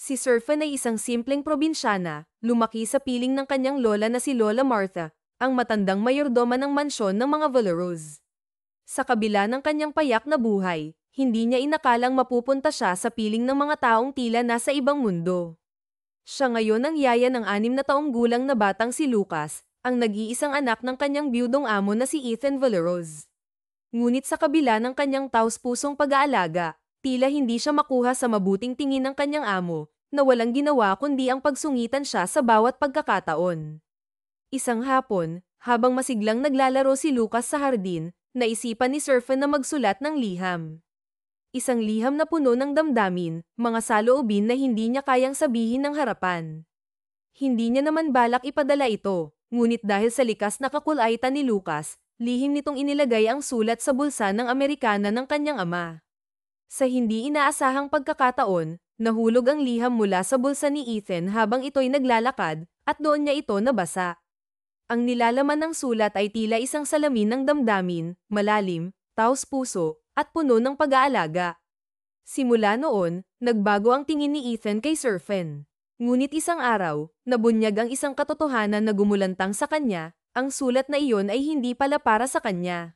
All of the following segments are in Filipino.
Si Surfen ay isang simpleng probinsyana, lumaki sa piling ng kanyang lola na si Lola Martha, ang matandang mayordoma ng mansyon ng mga Valeros. Sa kabila ng kanyang payak na buhay, hindi niya inakalang mapupunta siya sa piling ng mga taong tila nasa ibang mundo. Siya ngayon ang yaya ng 6 na taong gulang na batang si Lucas, ang nag-iisang anak ng kanyang biyudong amo na si Ethan Valeros. Ngunit sa kabila ng kanyang taos-pusong pag-aalaga, tila hindi siya makuha sa mabuting tingin ng kanyang amo, na walang ginawa kundi ang pagsungitan siya sa bawat pagkakataon. Isang hapon, habang masiglang naglalaro si Lucas sa hardin, naisipan ni Surfen na magsulat ng liham. Isang liham na puno ng damdamin, mga saloobin na hindi niya kayang sabihin ng harapan. Hindi niya naman balak ipadala ito, ngunit dahil sa likas na kakulaitan ni Lucas, lihim nitong inilagay ang sulat sa bulsa ng Amerikana ng kanyang ama. Sa hindi inaasahang pagkakataon, nahulog ang liham mula sa bulsa ni Ethan habang ito'y naglalakad, at doon niya ito nabasa. Ang nilalaman ng sulat ay tila isang salamin ng damdamin, malalim, taos-puso, at puno ng pag-aalaga. Simula noon, nagbago ang tingin ni Ethan kay Surfen. Ngunit isang araw, nabunyag ang isang katotohanan na gumulantang sa kanya, ang sulat na iyon ay hindi pala para sa kanya.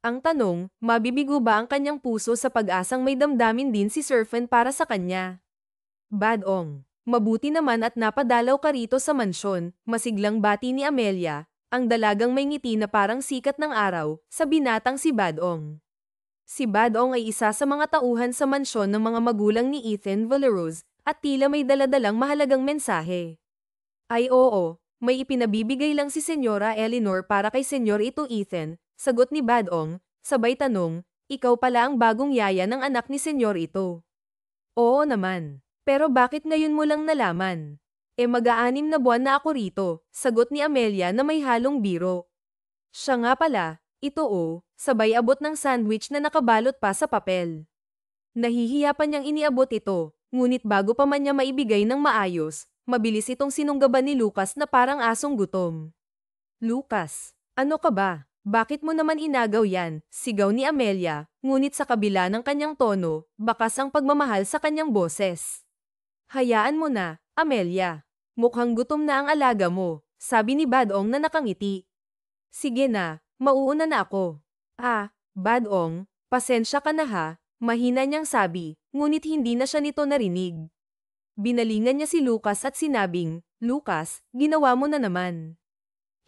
Ang tanong, mabibigo ba ang kanyang puso sa pag-asang may damdamin din si Surfen para sa kanya? Badong. Mabuti naman at napadalaw ka rito sa mansyon, masiglang bati ni Amelia, ang dalagang may ngiti na parang sikat ng araw, sa binatang si Badong. Si Badong ay isa sa mga tauhan sa mansyon ng mga magulang ni Ethan Valeros, at tila may daladalang mahalagang mensahe. Ay oo, may ipinabibigay lang si Senyora Eleanor para kay Senyor ito Ethan, sagot ni Badong, sabay tanong, ikaw pala ang bagong yaya ng anak ni Senyor ito. Oo naman. Pero bakit ngayon mo lang nalaman? Mag-6 na buwan na ako rito, sagot ni Amelia na may halong biro. Siya nga pala, ito sabay abot ng sandwich na nakabalot pa sa papel. Nahihiya pa niyang iniabot ito, ngunit bago pa man niya maibigay ng maayos, mabilis itong sinunggaban ni Lucas na parang asong gutom. Lucas, ano ka ba? Bakit mo naman inagaw yan? Sigaw ni Amelia, ngunit sa kabila ng kanyang tono, bakas ang pagmamahal sa kanyang boses. Hayaan mo na, Amelia. Mukhang gutom na ang alaga mo, sabi ni Badong na nakangiti. Sige na, mauuna na ako. Badong, pasensya ka na ha, mahina niyang sabi, ngunit hindi na siya nito narinig. Binalingan niya si Lucas at sinabing, Lucas, ginawa mo na naman.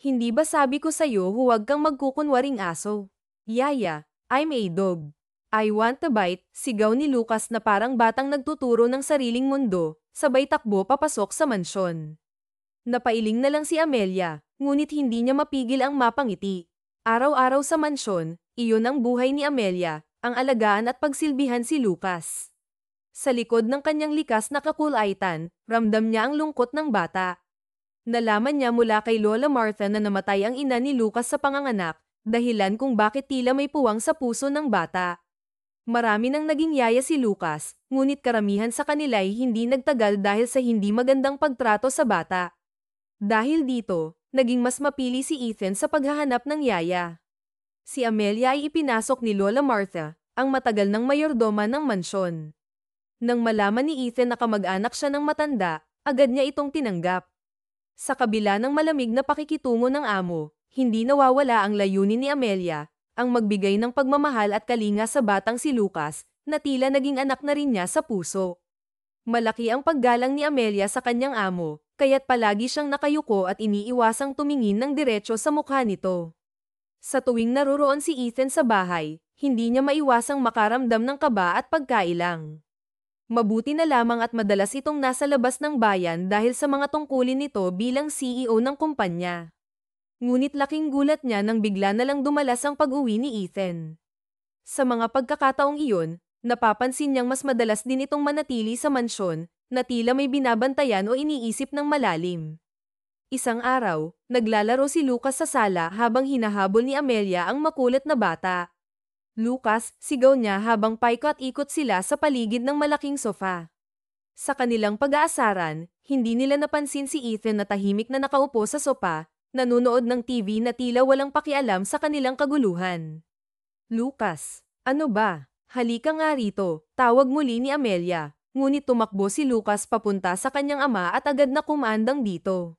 Hindi ba sabi ko sa'yo huwag kang magkukunwaring aso? Yaya, I'm a dog. I want a bite, sigaw ni Lucas na parang batang nagtuturo ng sariling mundo, sabay takbo papasok sa mansyon. Napailing na lang si Amelia, ngunit hindi niya mapigil ang mapangiti. Araw-araw sa mansyon, iyon ang buhay ni Amelia, ang alagaan at pagsilbihan si Lucas. Sa likod ng kanyang likas na kakulaitan, ramdam niya ang lungkot ng bata. Nalaman niya mula kay Lola Martha na namatay ang ina ni Lucas sa panganganak, dahilan kung bakit tila may puwang sa puso ng bata. Marami nang naging yaya si Lucas, ngunit karamihan sa kanila ay hindi nagtagal dahil sa hindi magandang pagtrato sa bata. Dahil dito, naging mas mapili si Ethan sa paghahanap ng yaya. Si Amelia ay ipinasok ni Lola Martha, ang matagal ng mayordoma ng mansyon. Nang malaman ni Ethan na kamag-anak siya ng matanda, agad niya itong tinanggap. Sa kabila ng malamig na pakikitungo ng amo, hindi nawawala ang layunin ni Amelia, ang magbigay ng pagmamahal at kalinga sa batang si Lucas, na tila naging anak na rin niya sa puso. Malaki ang paggalang ni Amelia sa kanyang amo, kaya't palagi siyang nakayuko at iniiwasang tumingin ng diretso sa mukha nito. Sa tuwing naroroon si Ethan sa bahay, hindi niya maiwasang makaramdam ng kaba at pagkailang. Mabuti na lamang at madalas itong nasa labas ng bayan dahil sa mga tungkulin nito bilang CEO ng kumpanya. Ngunit laking gulat niya nang bigla na lang dumalas ang pag-uwi ni Ethan. Sa mga pagkakataong iyon, napapansin niyang mas madalas din itong manatili sa mansyon, na tila may binabantayan o iniisip ng malalim. Isang araw, naglalaro si Lucas sa sala habang hinahabol ni Amelia ang makulit na bata. Lucas, sigaw niya habang paikot-ikot sila sa paligid ng malaking sofa. Sa kanilang pag-aasaran, hindi nila napansin si Ethan na tahimik na nakaupo sa sofa, nanunood ng TV na tila walang pakialam sa kanilang kaguluhan. Lucas, ano ba? Halika nga rito, tawag muli ni Amelia, ngunit tumakbo si Lucas papunta sa kanyang ama at agad na kumandang dito.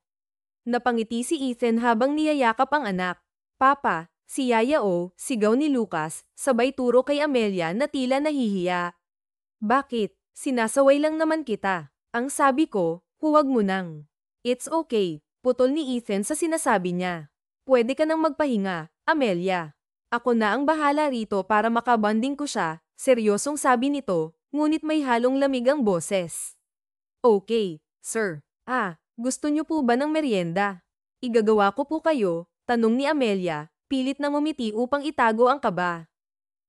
Napangiti si Ethan habang niyayakap ang anak. Papa, si Yaya o, sigaw ni Lucas, sabay turo kay Amelia na tila nahihiya. Bakit? Sinasaway lang naman kita. Ang sabi ko, huwag mo nang. It's okay, putol ni Ethan sa sinasabi niya. Pwede ka nang magpahinga, Amelia. Ako na ang bahala rito para makabanding ko siya, seryosong sabi nito, ngunit may halong lamig ang boses. Okay, sir. Gusto niyo po ba ng merienda? Igagawa ko po kayo, tanong ni Amelia, pilit na ngumiti upang itago ang kaba.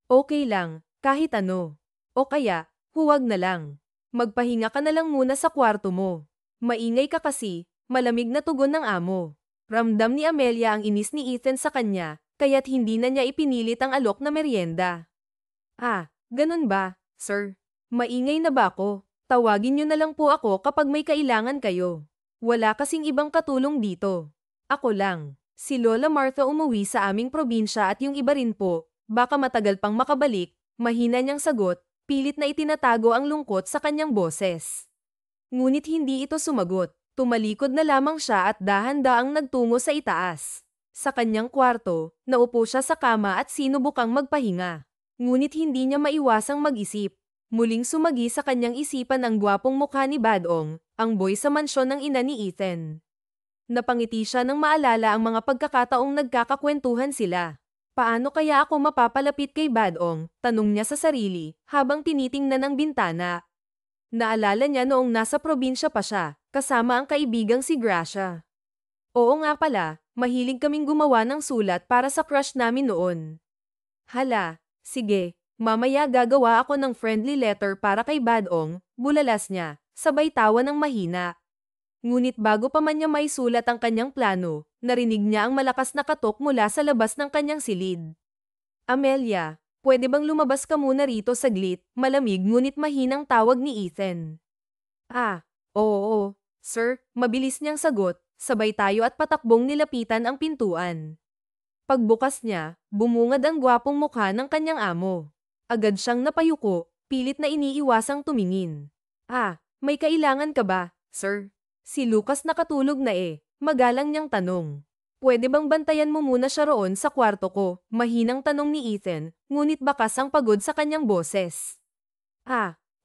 Okay lang, kahit ano. O kaya, huwag na lang. Magpahinga ka na lang muna sa kwarto mo. Maingay ka kasi, malamig na tugon ng amo. Ramdam ni Amelia ang inis ni Ethan sa kanya, kaya't hindi na niya ipinilit ang alok na merienda. Ganun ba, sir? Maingay na ba ako? Tawagin niyo na lang po ako kapag may kailangan kayo. Wala kasing ibang katulong dito. Ako lang. Si Lola Martha umuwi sa aming probinsya at yung iba rin po, baka matagal pang makabalik, mahina niyang sagot, pilit na itinatago ang lungkot sa kanyang boses. Ngunit hindi ito sumagot, tumalikod na lamang siya at dahan-daang nagtungo sa itaas. Sa kanyang kwarto, naupo siya sa kama at sinubukang magpahinga. Ngunit hindi niya maiwasang mag-isip. Muling sumagi sa kanyang isipan ang gwapong mukha ni Badong, ang boy sa mansyon ng ina ni Ethan. Napangiti siya nang maalala ang mga pagkakataong nagkakakwentuhan sila. Paano kaya ako mapapalapit kay Badong? Tanong niya sa sarili, habang tinitingnan ang bintana. Naalala niya noong nasa probinsya pa siya, kasama ang kaibigang si Gracia. Oo nga pala, mahilig kaming gumawa ng sulat para sa crush namin noon. Hala, sige. Mamaya gagawa ako ng friendly letter para kay Badong, bulalas niya, sabay tawa ng mahina. Ngunit bago pa man niya may sulat ang kanyang plano, narinig niya ang malakas na katok mula sa labas ng kanyang silid. Amelia, pwede bang lumabas ka muna rito saglit? Malamig ngunit mahinang tawag ni Ethan. Oo, sir, mabilis niyang sagot, sabay tayo at patakbong nilapitan ang pintuan. Pagbukas niya, bumungad ang gwapong mukha ng kanyang amo. Agad siyang napayuko, pilit na iniiwasang tumingin. May kailangan ka ba, sir? Si Lucas nakatulog na magalang niyang tanong. Pwede bang bantayan mo muna siya roon sa kwarto ko? Mahinang tanong ni Ethan, ngunit bakas ang pagod sa kanyang boses.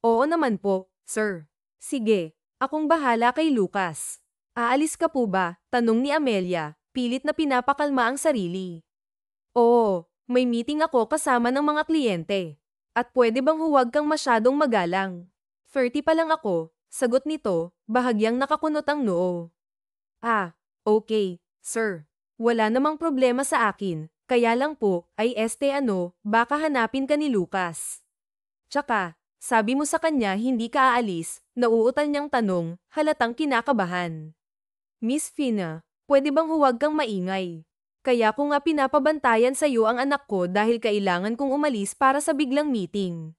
Oo naman po, sir. Sige, akong bahala kay Lucas. Aalis ka po ba? Tanong ni Amelia, pilit na pinapakalma ang sarili. Oo. May meeting ako kasama ng mga kliyente. At pwede bang huwag kang masyadong magalang? 30 pa lang ako, sagot nito, bahagyang nakakunot ang noo. Okay, sir. Wala namang problema sa akin, kaya lang po, baka hanapin ka ni Lucas. Tsaka, sabi mo sa kanya hindi ka aalis, nauutal niyang tanong, halatang kinakabahan. Miss Fina, pwede bang huwag kang maingay? Kaya ko nga pinapabantayan sa iyo ang anak ko dahil kailangan kong umalis para sa biglang meeting.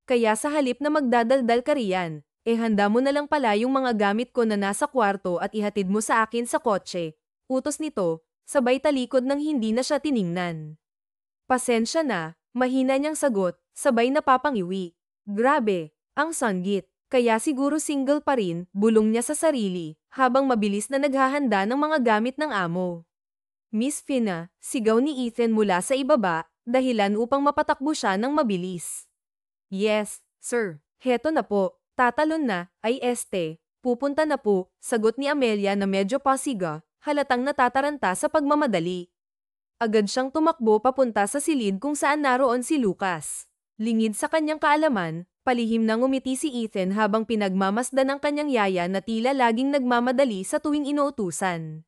Kaya sa halip na magdadaldal ka riyan, handa mo na lang pala yung mga gamit ko na nasa kwarto at ihatid mo sa akin sa kotse. Utos nito, sabay talikod nang hindi na siya tiningnan. Pasensya na, mahina niyang sagot, sabay napapangiwi. Grabe, ang sanggit. Kaya siguro single pa rin, bulong niya sa sarili, habang mabilis na naghahanda ng mga gamit ng amo. Miss Fina, sigaw ni Ethan mula sa ibaba, dahilan upang mapatakbo siya ng mabilis. Yes, sir. Heto na po. Tatalon na, pupunta na po, sagot ni Amelia na medyo pasiga, halatang natataranta sa pagmamadali. Agad siyang tumakbo papunta sa silid kung saan naroon si Lucas. Lingid sa kanyang kaalaman, palihim na ngumiti si Ethan habang pinagmamasdan ng kanyang yaya na tila laging nagmamadali sa tuwing inuutusan.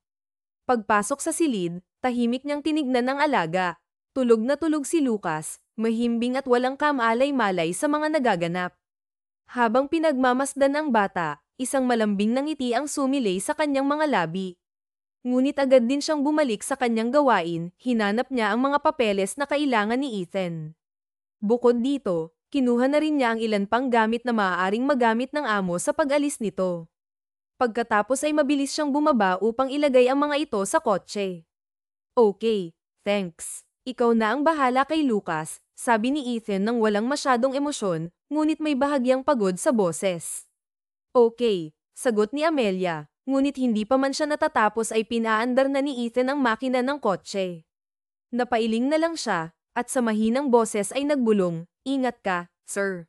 Pagpasok sa silid, tahimik niyang tinignan ng alaga. Tulog na tulog si Lucas, mahimbing at walang kamalay-malay sa mga nagaganap. Habang pinagmamasdan ang bata, isang malambing na ngiti ang sumilay sa kanyang mga labi. Ngunit agad din siyang bumalik sa kanyang gawain, hinanap niya ang mga papeles na kailangan ni Ethan. Bukod dito, kinuha na rin niya ang ilan pang gamit na maaaring magamit ng amo sa pag-alis nito. Pagkatapos ay mabilis siyang bumaba upang ilagay ang mga ito sa kotse. Okay, thanks. Ikaw na ang bahala kay Lucas, sabi ni Ethan nang walang masyadong emosyon, ngunit may bahagyang pagod sa boses. Okay, sagot ni Amelia, ngunit hindi pa man siya natatapos ay pinaandar na ni Ethan ang makina ng kotse. Napailing na lang siya, at sa mahinang boses ay nagbulong, "Ingat ka, sir."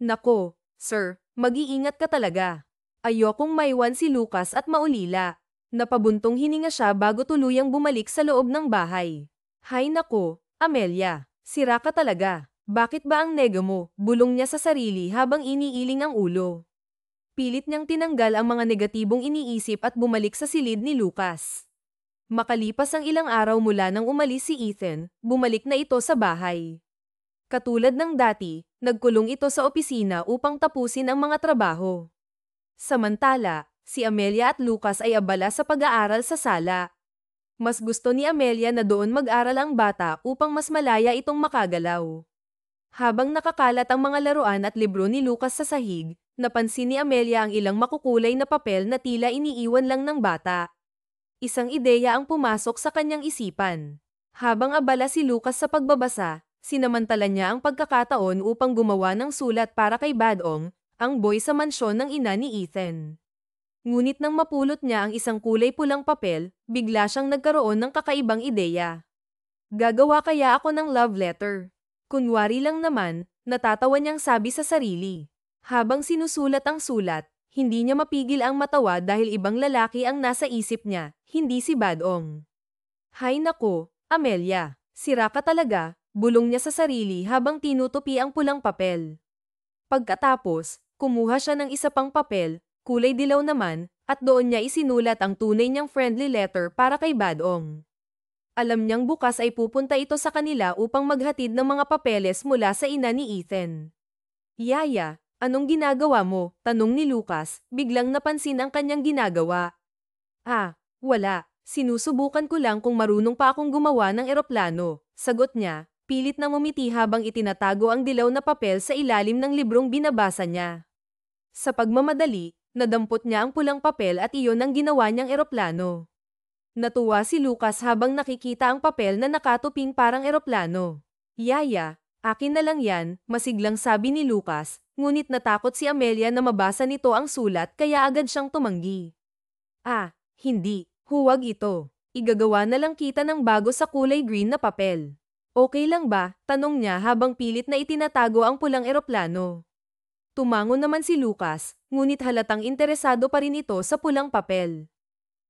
"Nako, sir, mag-iingat ka talaga." Ayokong maiwan si Lucas at maulila. Napabuntong hininga siya bago tuluyang bumalik sa loob ng bahay. "Hay nako, Amelia, sira ka talaga. Bakit ba ang nega mo?" Bulong niya sa sarili habang iniiling ang ulo. Pilit niyang tinanggal ang mga negatibong iniisip at bumalik sa silid ni Lucas. Makalipas ang ilang araw mula nang umalis si Ethan, bumalik na ito sa bahay. Katulad ng dati, nagkulong ito sa opisina upang tapusin ang mga trabaho. Samantala, si Amelia at Lucas ay abala sa pag-aaral sa sala. Mas gusto ni Amelia na doon mag-aral ang bata upang mas malaya itong makagalaw. Habang nakakalat ang mga laruan at libro ni Lucas sa sahig, napansin ni Amelia ang ilang makukulay na papel na tila iniiwan lang ng bata. Isang ideya ang pumasok sa kanyang isipan. Habang abala si Lucas sa pagbabasa, sinamantala niya ang pagkakataon upang gumawa ng sulat para kay Badong, ang boy sa mansyon ng ina ni Ethan. Ngunit nang mapulot niya ang isang kulay pulang papel, bigla siyang nagkaroon ng kakaibang ideya. "Gagawa kaya ako ng love letter?" Kunwari lang naman, natatawa niyang sabi sa sarili. Habang sinusulat ang sulat, hindi niya mapigil ang matawa dahil ibang lalaki ang nasa isip niya, hindi si Badong. "Hay nako, Amelia, sira ka talaga," bulong niya sa sarili habang tinutupi ang pulang papel. Pagkatapos, kumuha siya ng isa pang papel, kulay dilaw naman, at doon niya isinulat ang tunay niyang friendly letter para kay Badong. Alam niyang bukas ay pupunta ito sa kanila upang maghatid ng mga papeles mula sa ina ni Ethan. "Yaya, anong ginagawa mo?" tanong ni Lucas, biglang napansin ang kanyang ginagawa. "Ah, wala. Sinusubukan ko lang kung marunong pa akong gumawa ng eroplano," sagot niya, pilit na ngumiti habang itinatago ang dilaw na papel sa ilalim ng librong binabasa niya. Sa pagmamadali, nadampot niya ang pulang papel at iyon ang ginawa niyang eroplano. Natuwa si Lucas habang nakikita ang papel na nakatuping parang eroplano. "Yaya, akin na lang yan," masiglang sabi ni Lucas, ngunit natakot si Amelia na mabasa nito ang sulat kaya agad siyang tumanggi. "Ah, hindi. Huwag ito. Igagawa na lang kita ng bago sa kulay green na papel." "Okay lang ba?" tanong niya habang pilit na itinatago ang pulang eroplano. Tumango naman si Lucas, ngunit halatang interesado pa rin ito sa pulang papel.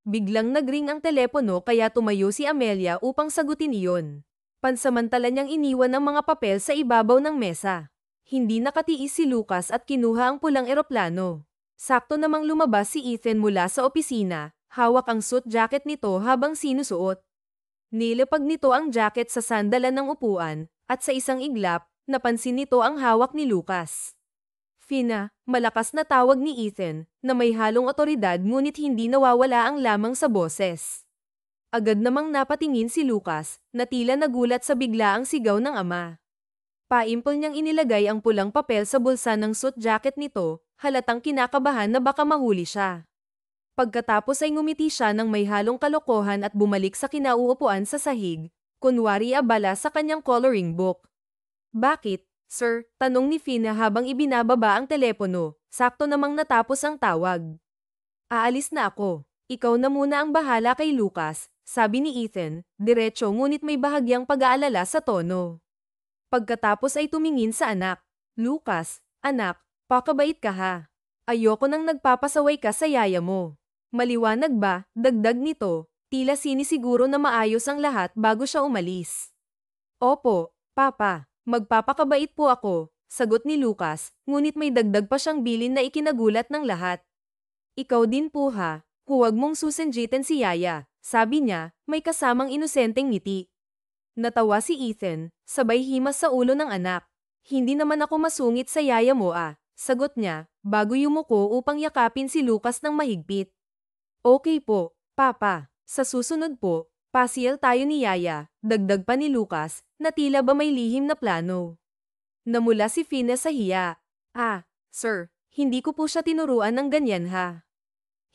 Biglang nagring ang telepono kaya tumayo si Amelia upang sagutin iyon. Pansamantala niyang iniwan ang mga papel sa ibabaw ng mesa. Hindi nakatiis si Lucas at kinuha ang pulang eroplano. Sakto namang lumabas si Ethan mula sa opisina, hawak ang suit jacket nito habang sinusuot. Nilapag nito ang jacket sa sandalan ng upuan, at sa isang iglap, napansin nito ang hawak ni Lucas. "Fina," malakas na tawag ni Ethan, na may halong otoridad ngunit hindi nawawala ang lamang sa boses. Agad namang napatingin si Lucas, na tila nagulat sa biglaang sigaw ng ama. Paimpol niyang inilagay ang pulang papel sa bulsa ng suit jacket nito, halatang kinakabahan na baka mahuli siya. Pagkatapos ay ngumiti siya ng may halong kalokohan at bumalik sa kinauupuan sa sahig, kunwari abala sa kanyang coloring book. "Bakit, sir?" tanong ni Fina habang ibinababa ang telepono, sakto namang natapos ang tawag. "Aalis na ako. Ikaw na muna ang bahala kay Lucas," sabi ni Ethan, diretso ngunit may bahagyang pag-aalala sa tono. Pagkatapos ay tumingin sa anak. "Lucas, anak, pakabait ka ha. Ayoko nang nagpapasaway ka sa yaya mo." "Maliwanag ba?" dagdag nito, tila sinisiguro na maayos ang lahat bago siya umalis. "Opo, Papa. Magpapakabait po ako," sagot ni Lucas, ngunit may dagdag pa siyang bilin na ikinagulat ng lahat. "Ikaw din po ha, huwag mong susenjitin si Yaya," sabi niya, may kasamang inosenteng ngiti. Natawa si Ethan, sabay himas sa ulo ng anak. "Hindi naman ako masungit sa yaya mo sagot niya, bago yumuko upang yakapin si Lucas ng mahigpit. "Okay po, Papa. Sa susunod po, pasyal tayo ni Yaya," dagdag pa ni Lucas, na tila ba may lihim na plano. Namula si Fina sa hiya. Sir, hindi ko po siya tinuruan ng ganyan ha."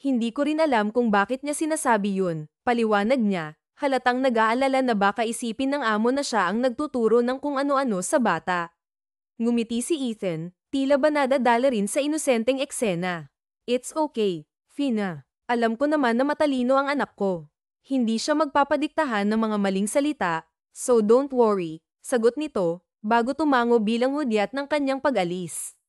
"Hindi ko rin alam kung bakit niya sinasabi yun," paliwanag niya, halatang nag-aalala na baka isipin ng amo na siya ang nagtuturo ng kung ano-ano sa bata. Ngumiti si Ethan, tila ba nadadala rin sa inosenteng eksena. It's okay, Fina. Alam ko naman na matalino ang anak ko. Hindi siya magpapadiktahan ng mga maling salita, so don't worry, sagot nito, bago tumango bilang hudyat ng kanyang pag-alis.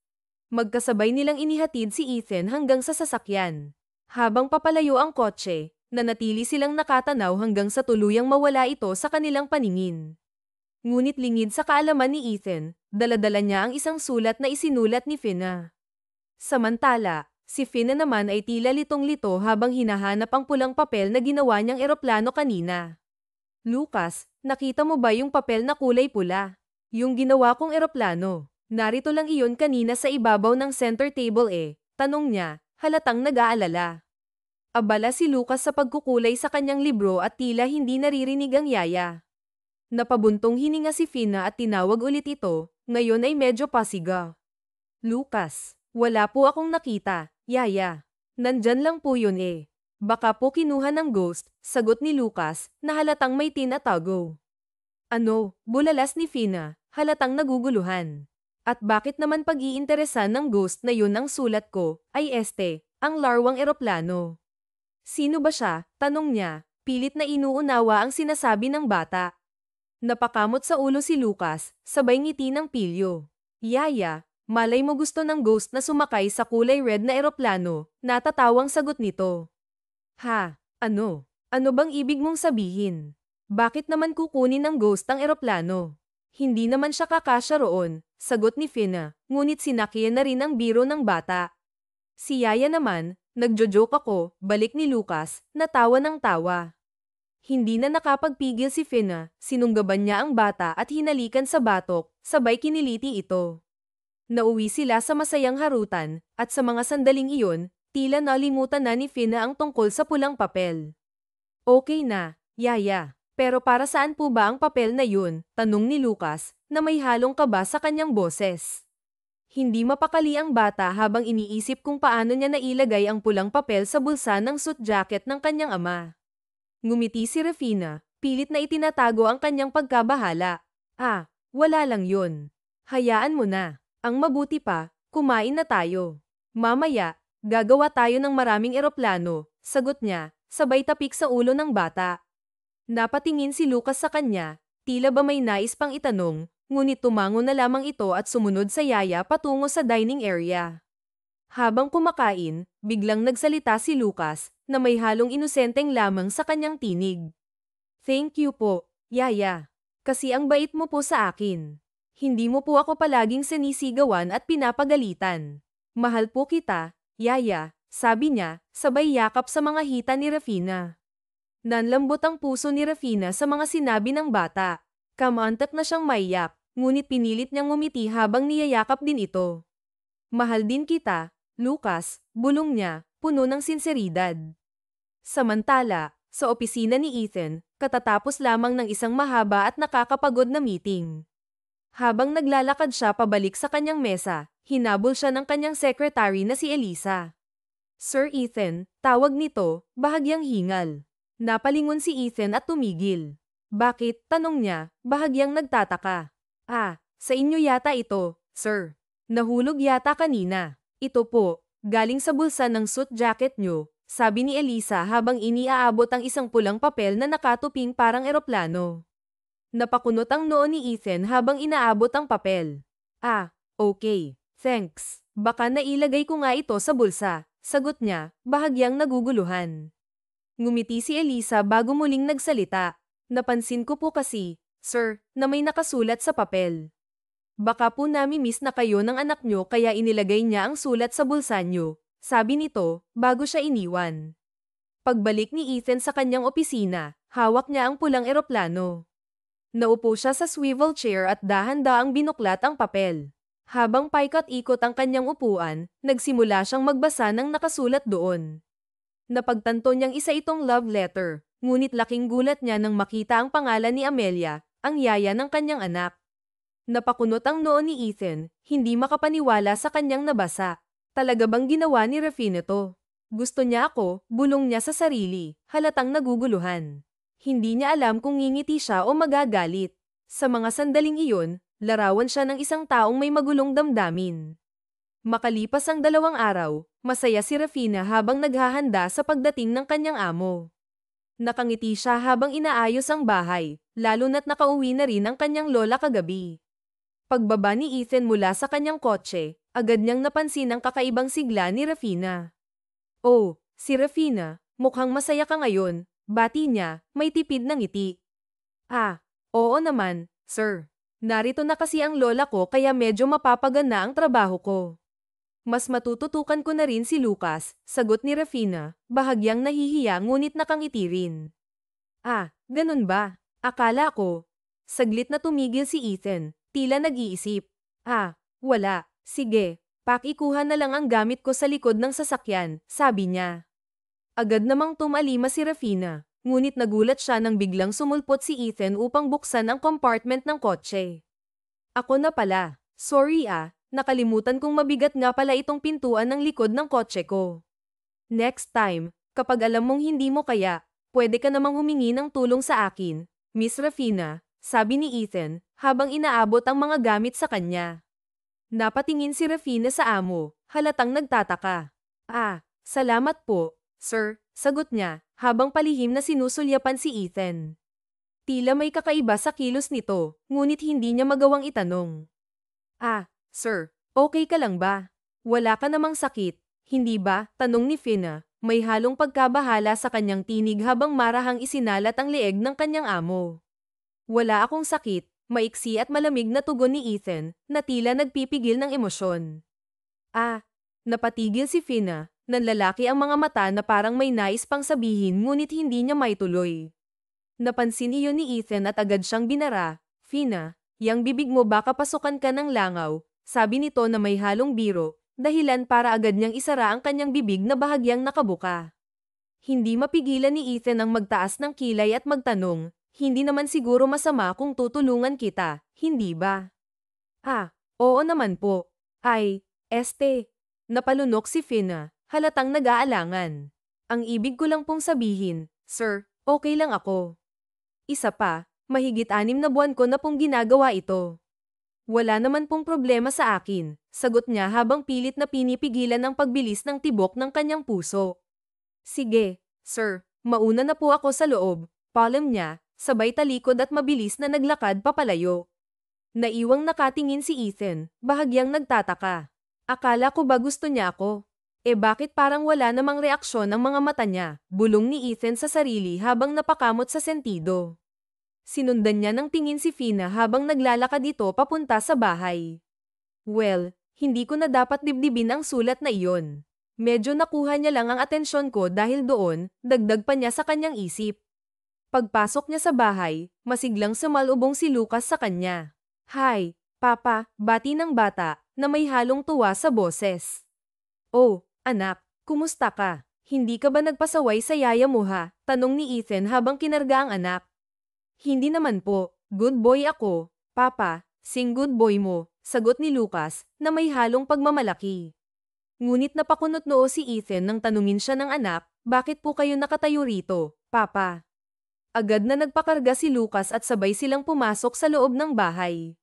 Magkasabay nilang inihatid si Ethan hanggang sa sasakyan. Habang papalayo ang kotse, nanatili silang nakatanaw hanggang sa tuluyang mawala ito sa kanilang paningin. Ngunit lingid sa kaalaman ni Ethan, dala-dala niya ang isang sulat na isinulat ni Fina. Samantala, si Fina naman ay tila litong-lito habang hinahanap ang pulang papel na ginawa niyang eroplano kanina. Lucas, nakita mo ba yung papel na kulay pula? Yung ginawa kong eroplano. Narito lang iyon kanina sa ibabaw ng center table tanong niya, halatang nag-aalala. Abala si Lucas sa pagkukulay sa kanyang libro at tila hindi naririnig ang yaya. Napabuntong hininga si Fina at tinawag ulit ito, ngayon ay medyo pasiga. Lucas, wala po akong nakita, yaya. Nandyan lang po yun Baka po kinuha ng ghost, sagot ni Lucas, na halatang may tinatago. Ano, bulalas ni Fina, halatang naguguluhan. At bakit naman pag-iinteresan ng ghost na yun ang sulat ko, ay ang larwang eroplano. Sino ba siya? Tanong niya, pilit na inuunawa ang sinasabi ng bata. Napakamot sa ulo si Lucas, sabay ngiti ng pilyo. Yaya, malay mo gusto ng ghost na sumakay sa kulay red na eroplano, natatawang sagot nito. Ha, ano? Ano bang ibig mong sabihin? Bakit naman kukunin ng ghost ang eroplano? Hindi naman siya kakasya roon, sagot ni Fina, ngunit sinakyan na rin ang biro ng bata. Si Yaya naman, nagjo-joke ako, balik ni Lucas, natawa ng tawa. Hindi na nakapagpigil si Fina, sinunggaban niya ang bata at hinalikan sa batok, sabay kiniliti ito. Nauwi sila sa masayang harutan, at sa mga sandaling iyon, tila nalimutan na ni Fina ang tungkol sa pulang papel. Okay na, Yaya, pero para saan po ba ang papel na yun? Tanong ni Lucas, na may halong kaba sa kanyang boses. Hindi mapakali ang bata habang iniisip kung paano niya nailagay ang pulang papel sa bulsa ng suit jacket ng kanyang ama. Ngumiti si Rafina, pilit na itinatago ang kanyang pagkabahala. Wala lang yun. Hayaan mo na. Ang mabuti pa, kumain na tayo. Mamaya, gagawa tayo ng maraming eroplano, sagot niya, sabay tapik sa ulo ng bata. Napatingin si Lucas sa kanya, tila ba may nais pang itanong, ngunit tumango na lamang ito at sumunod sa yaya patungo sa dining area. Habang kumakain, biglang nagsalita si Lucas, na may halong inosenteng lamang sa kanyang tinig. Thank you po, yaya. Kasi ang bait mo po sa akin. Hindi mo po ako palaging sinisigawan at pinapagalitan. Mahal po kita, yaya, sabi niya, sabay yakap sa mga hita ni Rafina. Nanlambot ang puso ni Rafina sa mga sinabi ng bata. Kamantak na siyang maiyak, ngunit pinilit niyang ngumiti habang niyayakap din ito. Mahal din kita, Lucas, bulong niya, puno ng sinseridad. Samantala, sa opisina ni Ethan, katatapos lamang ng isang mahaba at nakakapagod na meeting. Habang naglalakad siya pabalik sa kanyang mesa, hinabol siya ng kanyang secretary na si Elisa. Sir Ethan, tawag nito, bahagyang hingal. Napalingon si Ethan at tumigil. Bakit? Tanong niya, bahagyang nagtataka. Sa inyo yata ito, sir. Nahulog yata kanina. Ito po, galing sa bulsa ng suit jacket nyo, sabi ni Elisa habang iniaabot ang isang pulang papel na nakatuping parang eroplano. Napakunot ang noo ni Ethan habang inaabot ang papel. Okay, thanks. Baka nailagay ko nga ito sa bulsa, sagot niya, bahagyang naguguluhan. Ngumiti si Elisa bago muling nagsalita. Napansin ko po kasi, sir, na may nakasulat sa papel. Baka po nami-miss na kayo ng anak nyo kaya inilagay niya ang sulat sa bulsa nyo, sabi nito, bago siya iniwan. Pagbalik ni Ethan sa kanyang opisina, hawak niya ang pulang eroplano. Naupo siya sa swivel chair at dahan-daang binuklat ang papel. Habang paikot-ikot ang kanyang upuan, nagsimula siyang magbasa ng nakasulat doon. Napagtanto niyang isa itong love letter, ngunit laking gulat niya nang makita ang pangalan ni Amelia, ang yaya ng kanyang anak. Napakunot ang noo ni Ethan, hindi makapaniwala sa kanyang nabasa. Talaga bang ginawa ni Rafina to? Gusto niya ako, bulong niya sa sarili, halatang naguguluhan. Hindi niya alam kung ngingiti siya o magagalit. Sa mga sandaling iyon, larawan siya ng isang taong may magulong damdamin. Makalipas ang 2 araw, masaya si Rafina habang naghahanda sa pagdating ng kanyang amo. Nakangiti siya habang inaayos ang bahay, lalo na't nakauwi na rin ang kanyang lola kagabi. Pagbaba ni Ethan mula sa kanyang kotse, agad niyang napansin ang kakaibang sigla ni Rafina. Oh, si Rafina, mukhang masaya ka ngayon, bati niya, may tipid ng ngiti. Ah, oo naman, sir. Narito na kasi ang lola ko kaya medyo mapapagana ang trabaho ko. Mas matututukan ko na rin si Lucas, sagot ni Rafina, bahagyang nahihiya ngunit nakangiti rin. Ah, ganun ba? Akala ko. Saglit na tumigil si Ethan, tila nag-iisip. Ah, wala, sige, pakikuha na lang ang gamit ko sa likod ng sasakyan, sabi niya. Agad namang tumalima si Rafina, ngunit nagulat siya nang biglang sumulpot si Ethan upang buksan ang compartment ng kotse. Ako na pala, sorry nakalimutan kong mabigat nga pala itong pintuan ng likod ng kotse ko. Next time, kapag alam mong hindi mo kaya, pwede ka namang humingi ng tulong sa akin, Miss Rafina, sabi ni Ethan, habang inaabot ang mga gamit sa kanya. Napatingin si Rafina sa amo, halatang nagtataka. Ah, salamat po, sir, sagot niya, habang palihim na sinusulyapan si Ethan. Tila may kakaiba sa kilos nito, ngunit hindi niya magawang itanong. Ah, sir, okay ka lang ba? Wala ka namang sakit, hindi ba? Tanong ni Fina, may halong pagkabahala sa kanyang tinig habang marahang isinalat ang leeg ng kanyang amo. Wala akong sakit, maiksi at malamig na tugon ni Ethan, na tila nagpipigil ng emosyon. Ah, napatigil si Fina, nanlalaki ang mga mata na parang may nais pang sabihin ngunit hindi niya maituloy. Napansin iyon ni Ethan at agad siyang binara. Fina, yang bibig mo baka pasukan ka ng langaw, sabi nito na may halong biro, dahilan para agad niyang isara ang kanyang bibig na bahagyang nakabuka. Hindi mapigilan ni Ethan ang magtaas ng kilay at magtanong, hindi naman siguro masama kung tutulungan kita, hindi ba? Ah, oo naman po. Ay, napalunok si Fina, halatang nag-aalangan. Ang ibig ko lang pong sabihin, sir, okay lang ako. Isa pa, mahigit 6 na buwan ko na pong ginagawa ito. Wala naman pong problema sa akin, sagot niya habang pilit na pinipigilan ang pagbilis ng tibok ng kanyang puso. Sige, sir, mauna na po ako sa loob, palm niya, sabay talikod at mabilis na naglakad papalayo. Naiwang nakatingin si Ethan, bahagyang nagtataka. Akala ko ba gusto niya ako? Bakit parang wala namang reaksyon ang mga mata niya, bulong ni Ethan sa sarili habang napakamot sa sentido. Sinundan niya ng tingin si Fina habang naglalakad ito papunta sa bahay. Well, hindi ko na dapat dibdibin ang sulat na iyon. Medyo nakuha niya lang ang atensyon ko dahil doon, dagdag pa niya sa kanyang isip. Pagpasok niya sa bahay, masiglang sumalubong si Lucas sa kanya. Hi, Papa, bati ng bata, na may halong tuwa sa boses. Oh, anak, kumusta ka? Hindi ka ba nagpasaway sa yaya mo ha? Tanong ni Ethan habang kinarga ang anak. Hindi naman po, good boy ako, Papa, sing good boy mo, sagot ni Lucas, na may halong pagmamalaki. Ngunit napakunot noo si Ethan nang tanungin siya ng anak, bakit po kayo nakatayo rito, Papa? Agad na nagpakarga si Lucas at sabay silang pumasok sa loob ng bahay.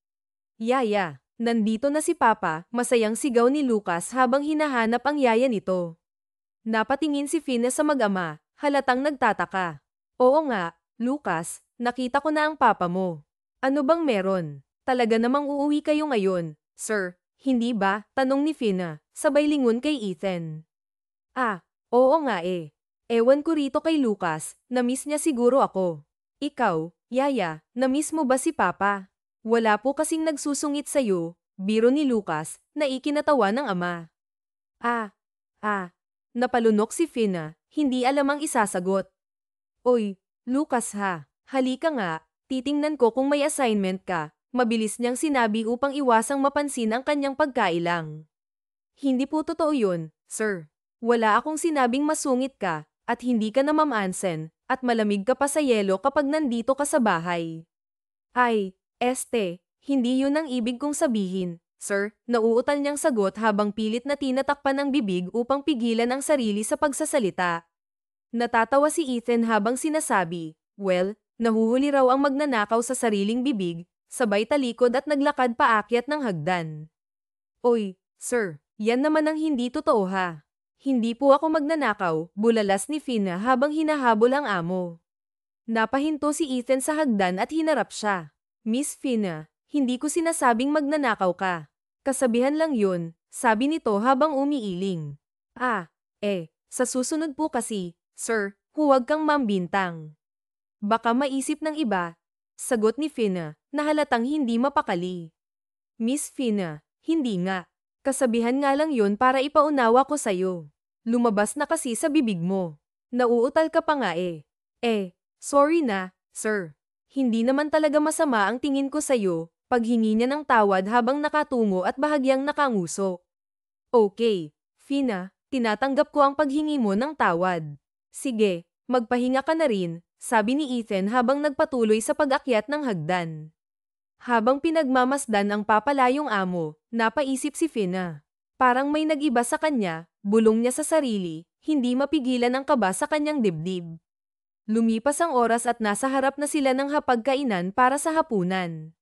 Yaya, nandito na si Papa, masayang sigaw ni Lucas habang hinahanap ang yaya nito. Napatingin si Fina sa mag-ama, halatang nagtataka. Oo nga, Lucas, nakita ko na ang papa mo. Ano bang meron? Talaga namang uuwi kayo ngayon, sir, hindi ba? Tanong ni Fina, sabay lingon kay Ethan. Ah, oo nga Ewan ko rito kay Lucas, na-miss niya siguro ako. Ikaw, yaya, na-miss mo ba si Papa? Wala po kasing nagsusungit sa'yo, biro ni Lucas, na ikinatawa ng ama. Napalunok si Fina, hindi alam ang isasagot. Oy, Lucas ha, halika nga, titingnan ko kung may assignment ka, mabilis niyang sinabi upang iwasang mapansin ang kanyang pagkailang. Hindi po totoo yun, sir. Wala akong sinabing masungit ka, at hindi ka na mamansen, at malamig ka pa sa yelo kapag nandito ka sa bahay. Ay, hindi yun ang ibig kong sabihin, sir, nauutal niyang sagot habang pilit na tinatakpan ang bibig upang pigilan ang sarili sa pagsasalita. Natatawa si Ethan habang sinasabi, well, nahuhuli raw ang magnanakaw sa sariling bibig, sabay talikod at naglakad paakyat ng hagdan. Oy, sir, Yan naman ang hindi totoo ha. Hindi po ako magnanakaw, bulalas ni Fina habang hinahabol ang amo. Napahinto si Ethan sa hagdan at hinarap siya. Miss Fina, hindi ko sinasabing magnanakaw ka. Kasabihan lang yun, sabi nito habang umiiling. Sa susunod po kasi, sir, huwag kang mambintang. Baka maisip ng iba, sagot ni Fina, na halatang hindi mapakali. Miss Fina, hindi nga. Kasabihan nga lang yun para ipaunawa ko sa'yo. Lumabas na kasi sa bibig mo. Nauutal ka pa nga eh. Sorry na, sir. Hindi naman talaga masama ang tingin ko sa'yo, paghingi niya ng tawad habang nakatungo at bahagyang nakanguso. Okay, Fina, tinatanggap ko ang paghingi mo ng tawad. Sige, magpahinga ka na rin, sabi ni Ethan habang nagpatuloy sa pag-akyat ng hagdan. Habang pinagmamasdan ang papalayong amo, napaisip si Fina. Parang may nag-iba sa kanya, bulong niya sa sarili, hindi mapigilan ang kaba sa kanyang dibdib. Lumipas ang oras at nasa harap na sila ng hapagkainan para sa hapunan.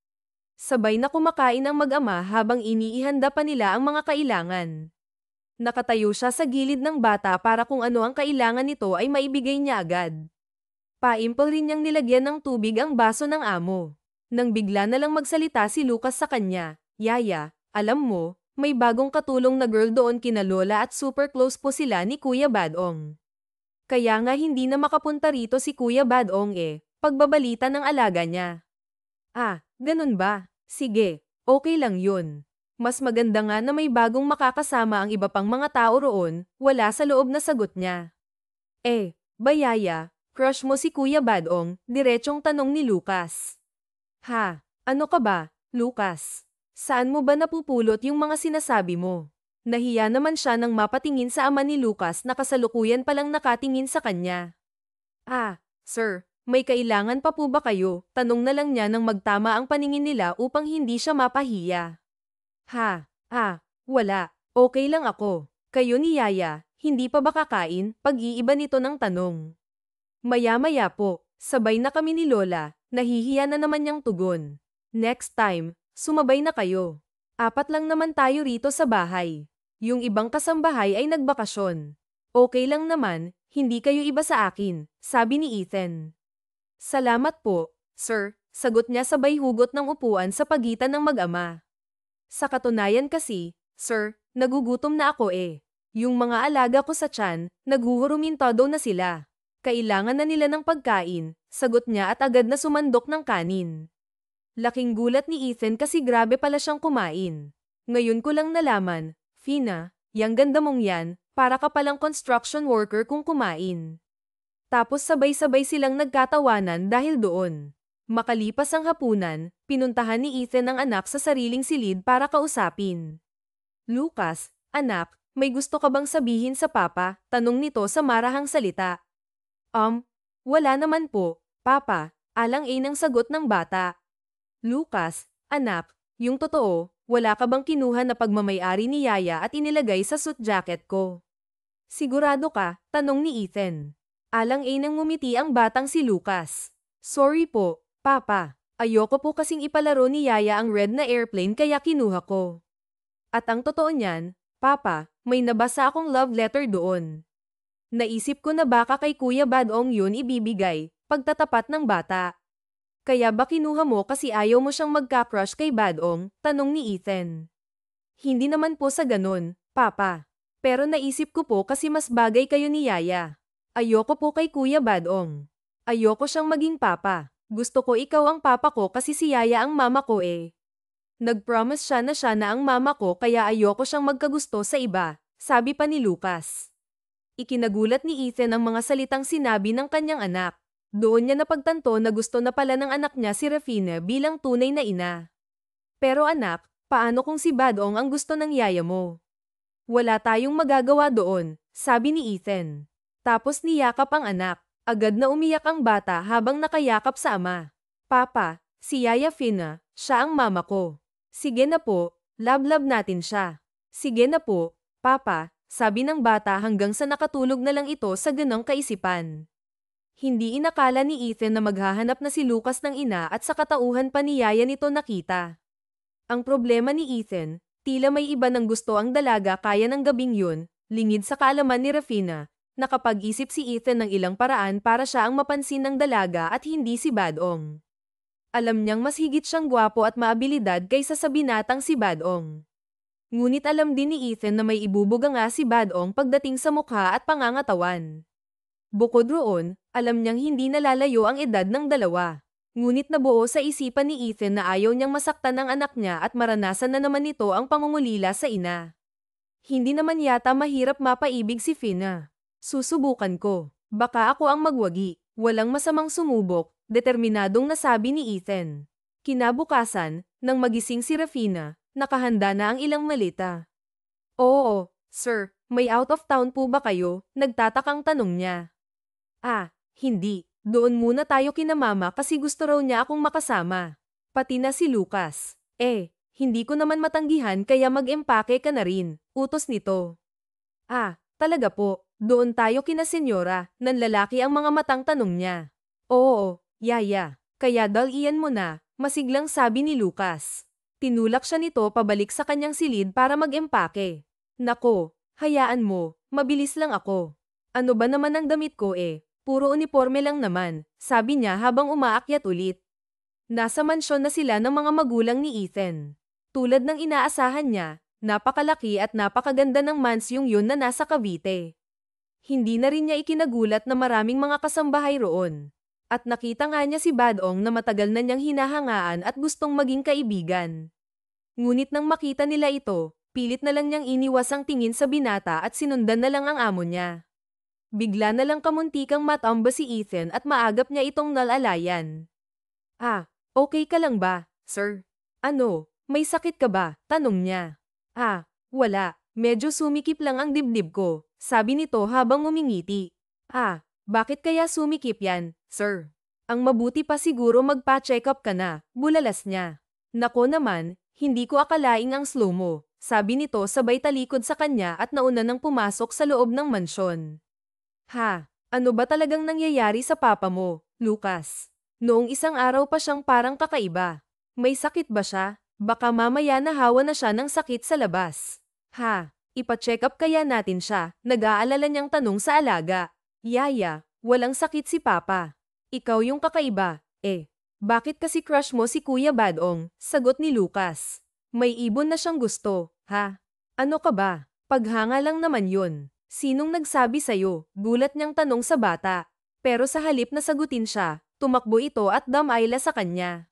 Sabay na kumakain ang mag-ama habang iniihanda pa nila ang mga kailangan. Nakatayo siya sa gilid ng bata para kung ano ang kailangan nito ay maibigay niya agad. Paimpol rin niyang nilagyan ng tubig ang baso ng amo. Nang bigla na lang magsalita si Lucas sa kanya, Yaya, alam mo, may bagong katulong na girl doon kina Lola at super close po sila ni Kuya Badong. Kaya nga hindi na makapunta rito si Kuya Badong pagbabalita ng alaga niya. Ganun ba? Sige, okay lang yun. Mas maganda nga na may bagong makakasama ang iba pang mga tao roon, wala sa loob na sagot niya. Bayaya, crush mo si Kuya Badong, diretsong tanong ni Lucas. Ano ka ba, Lucas? Saan mo ba napupulot yung mga sinasabi mo? Nahiya naman siya nang mapatingin sa ama ni Lucas na kasalukuyan palang nakatingin sa kanya. Sir, may kailangan pa po ba kayo? Tanong na lang niya nang magtama ang paningin nila upang hindi siya mapahiya. Wala. Okay lang ako. Kayo ni Yaya, hindi pa ba kakain? Pag-iiba nito ng tanong. Maya-maya po, sabay na kami ni Lola, nahihiya na naman niyang tugon. Next time, sumabay na kayo. 4 lang naman tayo rito sa bahay. Yung ibang kasambahay ay nagbakasyon. Okay lang naman, hindi kayo iba sa akin, sabi ni Ethan. Salamat po, sir, sagot niya sabay hugot ng upuan sa pagitan ng mag-ama. Sa katunayan kasi, sir, nagugutom na ako Yung mga alaga ko sa tiyan, naghuhurumintado na sila. Kailangan na nila ng pagkain, sagot niya at agad na sumandok ng kanin. Laking gulat ni Ethan kasi grabe pala siyang kumain. Ngayon ko lang nalaman, Fina, yang ganda mong yan, para ka palang construction worker kung kumain. Tapos sabay-sabay silang nagkatawanan dahil doon. Makalipas ang hapunan, pinuntahan ni Ethan ang anak sa sariling silid para kausapin. Lucas, anak, may gusto ka bang sabihin sa papa? Tanong nito sa marahang salita. Wala naman po, papa, alang ng sagot ng bata. Lucas, anak, yung totoo, wala ka bang kinuha na pagmamayari ni Yaya at inilagay sa suit jacket ko? Sigurado ka? Tanong ni Ethan. Alang nang ngumiti ang batang si Lucas. Sorry po, papa. Ayoko po kasing ipalaro ni Yaya ang red na airplane kaya kinuha ko. At ang totoo niyan, papa, may nabasa akong love letter doon. Naisip ko na baka kay Kuya Badong yun ibibigay, pagtatapat ng bata. Kaya ba kinuha mo kasi ayaw mo siyang magka-crush kay Badong? Tanong ni Ethan. Hindi naman po sa ganun, papa. Pero naisip ko po kasi mas bagay kayo ni Yaya. Ayoko po kay Kuya Badong. Ayoko siyang maging papa. Gusto ko ikaw ang papa ko kasi si Yaya ang mama ko Nag-promise siya na ang mama ko kaya ayoko siyang magkagusto sa iba, sabi pa ni Lucas. Ikinagulat ni Ethan ang mga salitang sinabi ng kanyang anak. Doon niya napagtanto na gusto na pala ng anak niya si Rafina bilang tunay na ina. Pero anak, paano kung si Badong ang gusto ng yaya mo? Wala tayong magagawa doon, sabi ni Ethan. Tapos niyakap ang anak. Agad na umiyak ang bata habang nakayakap sa ama. Papa, si Yaya Fina, siya ang mama ko. Sige na po, love-love natin siya. Sige na po, papa, sabi ng bata hanggang sa nakatulog na lang ito sa ganong kaisipan. Hindi inakala ni Ethan na maghahanap na si Lucas ng ina at sa katauhan pa ni Yaya nito nakita. Ang problema ni Ethan, Tila may iba ng gusto ang dalaga kaya ng gabing yun, lingid sa kaalaman ni Rafina. Nakapag-isip si Ethan ng ilang paraan para siya ang mapansin ng dalaga at hindi si Badong. Alam niyang mas higit siyang gwapo at maabilidad kaysa sa binatang si Badong. Ngunit alam din ni Ethan na may ibubuga nga si Badong pagdating sa mukha at pangangatawan. Bukod roon, alam niyang hindi nalalayo ang edad ng dalawa. Ngunit nabuo sa isipan ni Ethan na ayaw niyang masaktan ang anak niya at maranasan na naman nito ang pangungulila sa ina. Hindi naman yata mahirap mapaibig si Fina. Susubukan ko. Baka ako ang magwagi. Walang masamang sumubok, determinadong nasabi ni Ethan. Kinabukasan, nang magising si Rafina, nakahanda na ang ilang malita. Oo, sir, may out of town po ba kayo? Nagtatakang tanong niya. Ah, hindi. Doon muna tayo kina mama kasi gusto raw niya akong makasama. Pati na si Lucas. Hindi ko naman matanggihan kaya mag-empake ka na rin. Utos nito. Ah, talaga po. Doon tayo kina senyora. Nanlalaki ang mga matang tanong niya. Oo, yaya. Kaya dalian mo na, masiglang sabi ni Lucas. Tinulak siya nito pabalik sa kanyang silid para mag-empake. Nako, hayaan mo, mabilis lang ako. Ano ba naman ang damit ko Puro uniforme lang naman, sabi niya habang umaakyat ulit. Nasa mansyon na sila ng mga magulang ni Ethan. Tulad ng inaasahan niya, napakalaki at napakaganda ng mansyong yun na nasa Cavite. Hindi na rin niya ikinagulat na maraming mga kasambahay roon. At nakita nga niya si Badong na matagal na niyang hinahangaan at gustong maging kaibigan. Ngunit nang makita nila ito, pilit na lang niyang iniwas ang tingin sa binata at sinundan na lang ang amo niya. Bigla na lang kamuntikang matamba si Ethan at maagap niya itong nalalayan. Ah, okay ka lang ba, sir? Ano, may sakit ka ba? Tanong niya. Ah, wala. Medyo sumikip lang ang dibdib ko, sabi nito habang umingiti. Ah, bakit kaya sumikip yan, sir? Ang mabuti pa siguro magpa-check up ka na, bulalas niya. Nako naman, hindi ko akalaing ang slow mo, sabi nito sabay talikod sa kanya at nauna nang pumasok sa loob ng mansyon. Ha, ano ba talagang nangyayari sa papa mo, Lucas? Noong isang araw pa siyang parang kakaiba. May sakit ba siya? Baka mamaya nahawa na siya ng sakit sa labas. Ha, ipa-check up kaya natin siya, nag-aalala niyang tanong sa alaga. Yaya, walang sakit si papa. Ikaw yung kakaiba, Bakit kasi crush mo si Kuya Badong? Sagot ni Lucas. May ibon na siyang gusto, ha? Ano ka ba? Paghanga lang naman yun. Sinong nagsabi sa'yo? Gulat niyang tanong sa bata. Pero sa halip na sagutin siya, tumakbo ito at damayla sa kanya.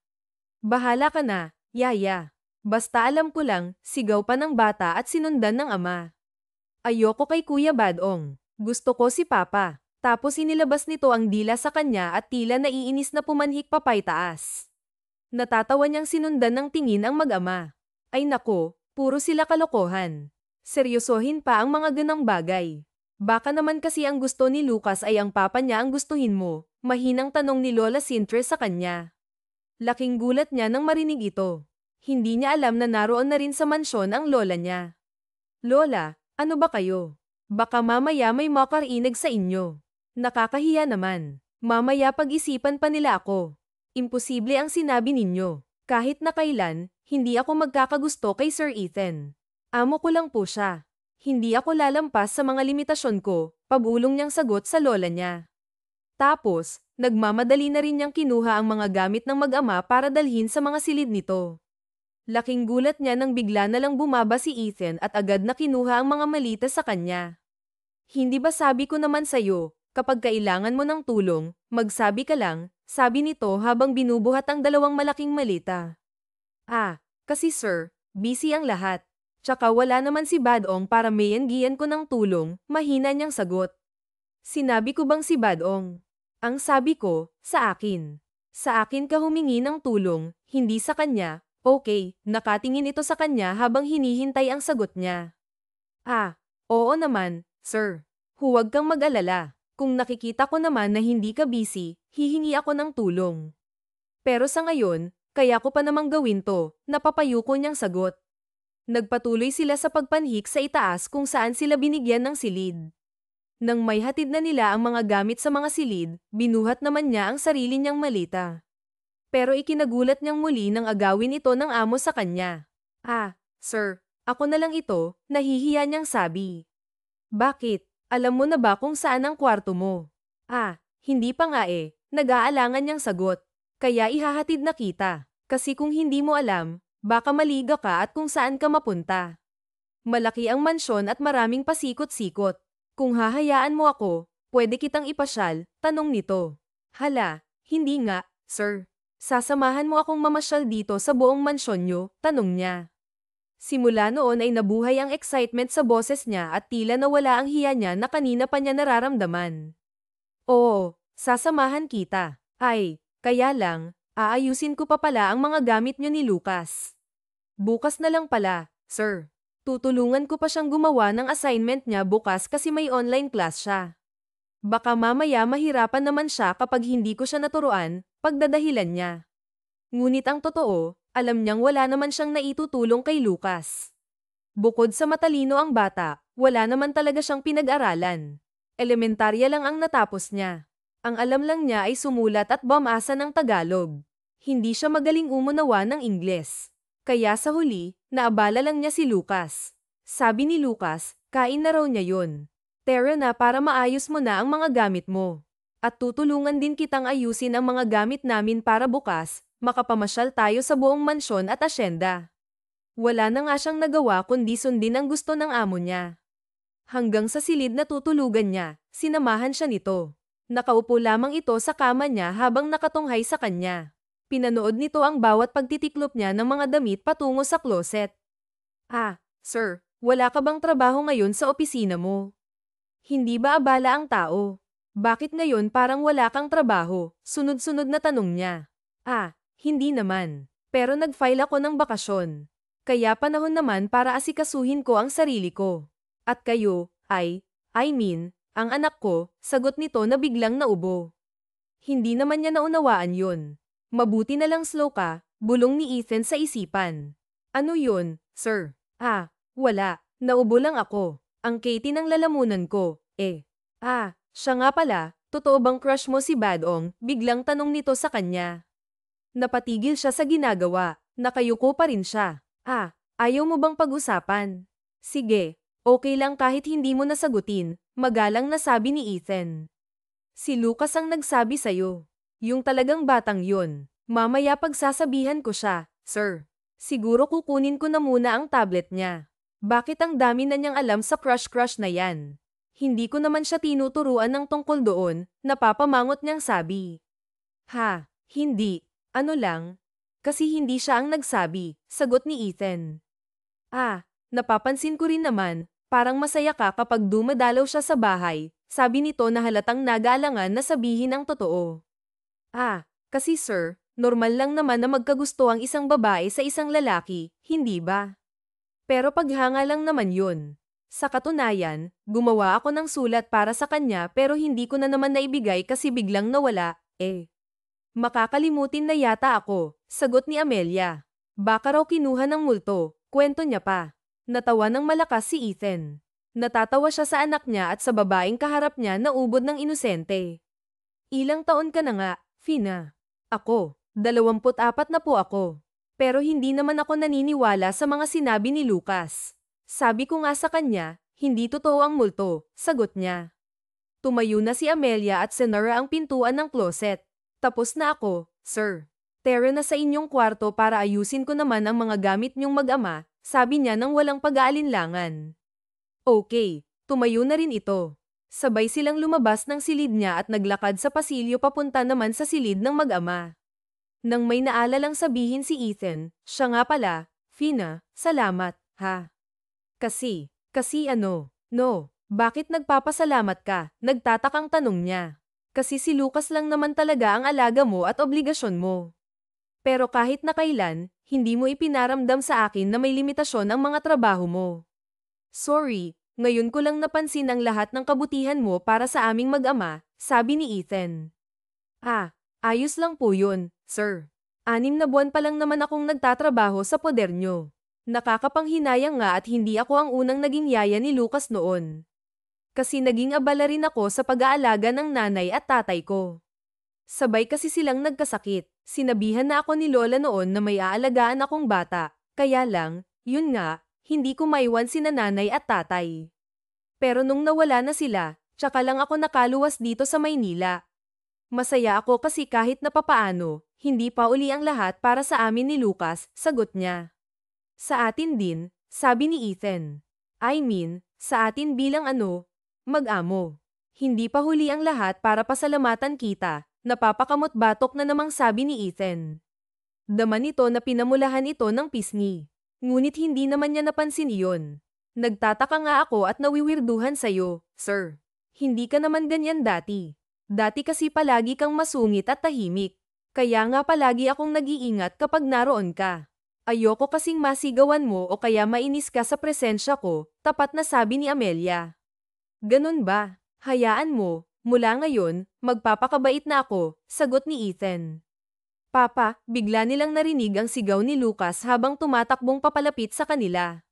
Bahala ka na, yaya. Basta alam ko lang, sigaw pa ng bata at sinundan ng ama. Ayoko kay Kuya Badong. Gusto ko si Papa. Tapos inilabas nito ang dila sa kanya at tila naiinis na pumanhik papay taas. Natatawa niyang sinundan ng tingin ang mag-ama. Ay nako, puro sila kalokohan. Seryosohin pa ang mga ganang bagay. Baka naman kasi ang gusto ni Lucas ay ang papa niya ang gustuhin mo, mahinang tanong ni Lola Cintre sa kanya. Laking gulat niya nang marinig ito. Hindi niya alam na naroon na rin sa mansyon ang lola niya. Lola, ano ba kayo? Baka mamaya may makarinig sa inyo. Nakakahiya naman. Mamaya pag-isipan pa nila ako. Imposible ang sinabi ninyo. Kahit na kailan, hindi ako magkakagusto kay Sir Ethan. Amo ko lang po siya. Hindi ako lalampas sa mga limitasyon ko, pabulong niyang sagot sa lola niya. Tapos, nagmamadali na rin niyang kinuha ang mga gamit ng mag-ama para dalhin sa mga silid nito. Laking gulat niya nang bigla na lang bumaba si Ethan at agad na kinuha ang mga malita sa kanya. Hindi ba sabi ko naman sa'yo, kapag kailangan mo ng tulong, magsabi ka lang, sabi nito habang binubuhat ang dalawang malaking malita. Ah, kasi sir, busy ang lahat. Tsaka wala naman si Badong para mayengiyan ko ng tulong, mahina niyang sagot. Sinabi ko bang si Badong? Ang sabi ko, sa akin. Sa akin ka humingi ng tulong, hindi sa kanya. Okay, nakatingin ito sa kanya habang hinihintay ang sagot niya. Ah, oo naman, sir. Huwag kang mag-alala. Kung nakikita ko naman na hindi ka busy, hihingi ako ng tulong. Pero sa ngayon, kaya ko pa namang gawin to, napapayuko niyang sagot. Nagpatuloy sila sa pagpanhik sa itaas kung saan sila binigyan ng silid. Nang may hatid na nila ang mga gamit sa mga silid, binuhat naman niya ang sarili niyang malita. Pero ikinagulat niyang muli nang agawin ito ng amo sa kanya. Ah, sir, Ako na lang ito, nahihiya niyang sabi. Bakit? Alam mo na ba kung saan ang kwarto mo? Hindi pa nga eh, nag-aalangan niyang sagot. Kaya ihahatid na kita. Kasi kung hindi mo alam, baka maliga ka at kung saan ka mapunta. Malaki ang mansyon at maraming pasikot-sikot. Kung hahayaan mo ako, pwede kitang ipasyal, tanong nito. Hala, hindi nga, sir. Sasamahan mo akong mamasyal dito sa buong mansyon niyo, tanong niya. Simula noon ay nabuhay ang excitement sa boses niya at tila nawala ang hiya niya na kanina pa niya nararamdaman. Oo, sasamahan kita. Ay, kaya lang, aayusin ko pa pala ang mga gamit niyo ni Lucas. Bukas na lang pala, sir. Tutulungan ko pa siyang gumawa ng assignment niya bukas kasi may online class siya. Baka mamaya mahirapan naman siya kapag hindi ko siya naturuan, pagdadahilan niya. Ngunit ang totoo, alam niyang wala naman siyang naitutulong kay Lucas. Bukod sa matalino ang bata, wala naman talaga siyang pinag-aralan. Elementarya lang ang natapos niya. Ang alam lang niya ay sumulat at bumasa ng Tagalog. Hindi siya magaling umunawa ng Ingles. Kaya sa huli, naabala lang niya si Lucas. Sabi ni Lucas, kain na raw niya yun. Tara na para maayos mo na ang mga gamit mo. At tutulungan din kitang ayusin ang mga gamit namin para bukas, makapamasyal tayo sa buong mansyon at asyenda. Wala na nga siyang nagawa kundi sundin ang gusto ng amo niya. Hanggang sa silid na tutulugan niya, sinamahan siya nito. Nakaupo lamang ito sa kama niya habang nakatunghay sa kanya. Pinanood nito ang bawat pagtitiklop niya ng mga damit patungo sa closet. Sir, wala ka bang trabaho ngayon sa opisina mo? Hindi ba abala ang tao? Bakit ngayon parang wala kang trabaho? Sunod-sunod na tanong niya. Hindi naman. Pero nag-file ako ng bakasyon. Kaya panahon naman para asikasuhin ko ang sarili ko. At kayo, ang anak ko, sagot nito na biglang naubo. Hindi naman niya naunawaan yun. Mabuti na lang slow ka, bulong ni Ethan sa isipan. Ano yun, sir? Wala. Naubo lang ako. Ang Katie ng lalamunan ko, siya nga pala, totoo bang crush mo si Badong? Biglang tanong nito sa kanya. Napatigil siya sa ginagawa, nakayuko pa rin siya. Ayaw mo bang pag-usapan? Sige, okay lang kahit hindi mo nasagutin, magalang na sabi ni Ethan. Si Lucas ang nagsabi sa'yo. Yung talagang batang yun. Mamaya pagsasabihan ko siya, sir. Siguro kukunin ko na muna ang tablet niya. Bakit ang dami na niyang alam sa crush-crush na yan? Hindi ko naman siya tinuturuan ng tungkol doon, napapamangot niyang sabi. Hindi. Ano lang? Kasi hindi siya ang nagsabi, sagot ni Ethan. Napapansin ko rin naman, parang masaya ka kapag dumadalaw siya sa bahay, sabi nito na halatang nag-aalangan na sabihin ang totoo. Kasi sir, normal lang naman na magkagusto ang isang babae sa isang lalaki, hindi ba? Pero paghanga lang naman yun. Sa katunayan, gumawa ako ng sulat para sa kanya pero hindi ko na naman naibigay kasi biglang nawala, Makakalimutin na yata ako, sagot ni Amelia. Baka raw kinuha ng multo, kwento niya pa. Natawa ng malakas si Ethan. Natatawa siya sa anak niya at sa babaeng kaharap niya na ubod ng inosente. Ilang taon ka na nga, Fina? Ako, 24 na po ako. Pero hindi naman ako naniniwala sa mga sinabi ni Lucas. Sabi ko nga sa kanya, hindi totoo ang multo, sagot niya. Tumayo na si Amelia at sinara ang pintuan ng closet. Tapos na ako, sir. Tara na sa inyong kwarto para ayusin ko naman ang mga gamit niyong mag-ama, sabi niya nang walang pag-aalinlangan. Okay, tumayo na rin ito. Sabay silang lumabas ng silid niya at naglakad sa pasilyo papunta naman sa silid ng mag-ama. Nang may naalalang sabihin si Ethan, siya nga pala, Fina, salamat, ha? Kasi ano? No, bakit nagpapasalamat ka? Nagtatakang tanong niya. Kasi si Lucas lang naman talaga ang alaga mo at obligasyon mo. Pero kahit na kailan, hindi mo ipinaramdam sa akin na may limitasyon ang mga trabaho mo. Sorry, ngayon ko lang napansin ang lahat ng kabutihan mo para sa aming mag-ama, sabi ni Ethan. Ayos lang po yun, sir. 6 na buwan pa lang naman akong nagtatrabaho sa poder nyo. Nakakapanghinayang nga at hindi ako ang unang naging yaya ni Lucas noon. Kasi naging abala rin ako sa pag-aalaga ng nanay at tatay ko. Sabay kasi silang nagkasakit. Sinabihan na ako ni Lola noon na may aalagaan akong bata. Kaya lang, yun nga, hindi ko maiwan sina nanay at tatay. Pero nung nawala na sila, tsaka lang ako nakaluwas dito sa Maynila. Masaya ako kasi kahit na papaano, hindi pa uli ang lahat para sa amin ni Lucas, sagot niya. Sa atin din, sabi ni Ethan. I mean, sa atin bilang mag-amo. Hindi pa huli ang lahat para pasalamatan kita, napapakamot batok na namang sabi ni Ethan. Daman nito na pinamulahan ito ng pisngi. Ngunit hindi naman niya napansin iyon. Nagtataka nga ako at nawiwirduhan sa'yo, sir. Hindi ka naman ganyan dati. Dati kasi palagi kang masungit at tahimik. Kaya nga palagi akong nag-iingat kapag naroon ka. Ayoko kasing masigawan mo o kaya mainis ka sa presensya ko, tapat na sabi ni Amelia. Ganun ba? Hayaan mo, mula ngayon, magpapakabait na ako, sagot ni Ethan. Papa, bigla nilang narinig ang sigaw ni Lucas habang tumatakbong papalapit sa kanila.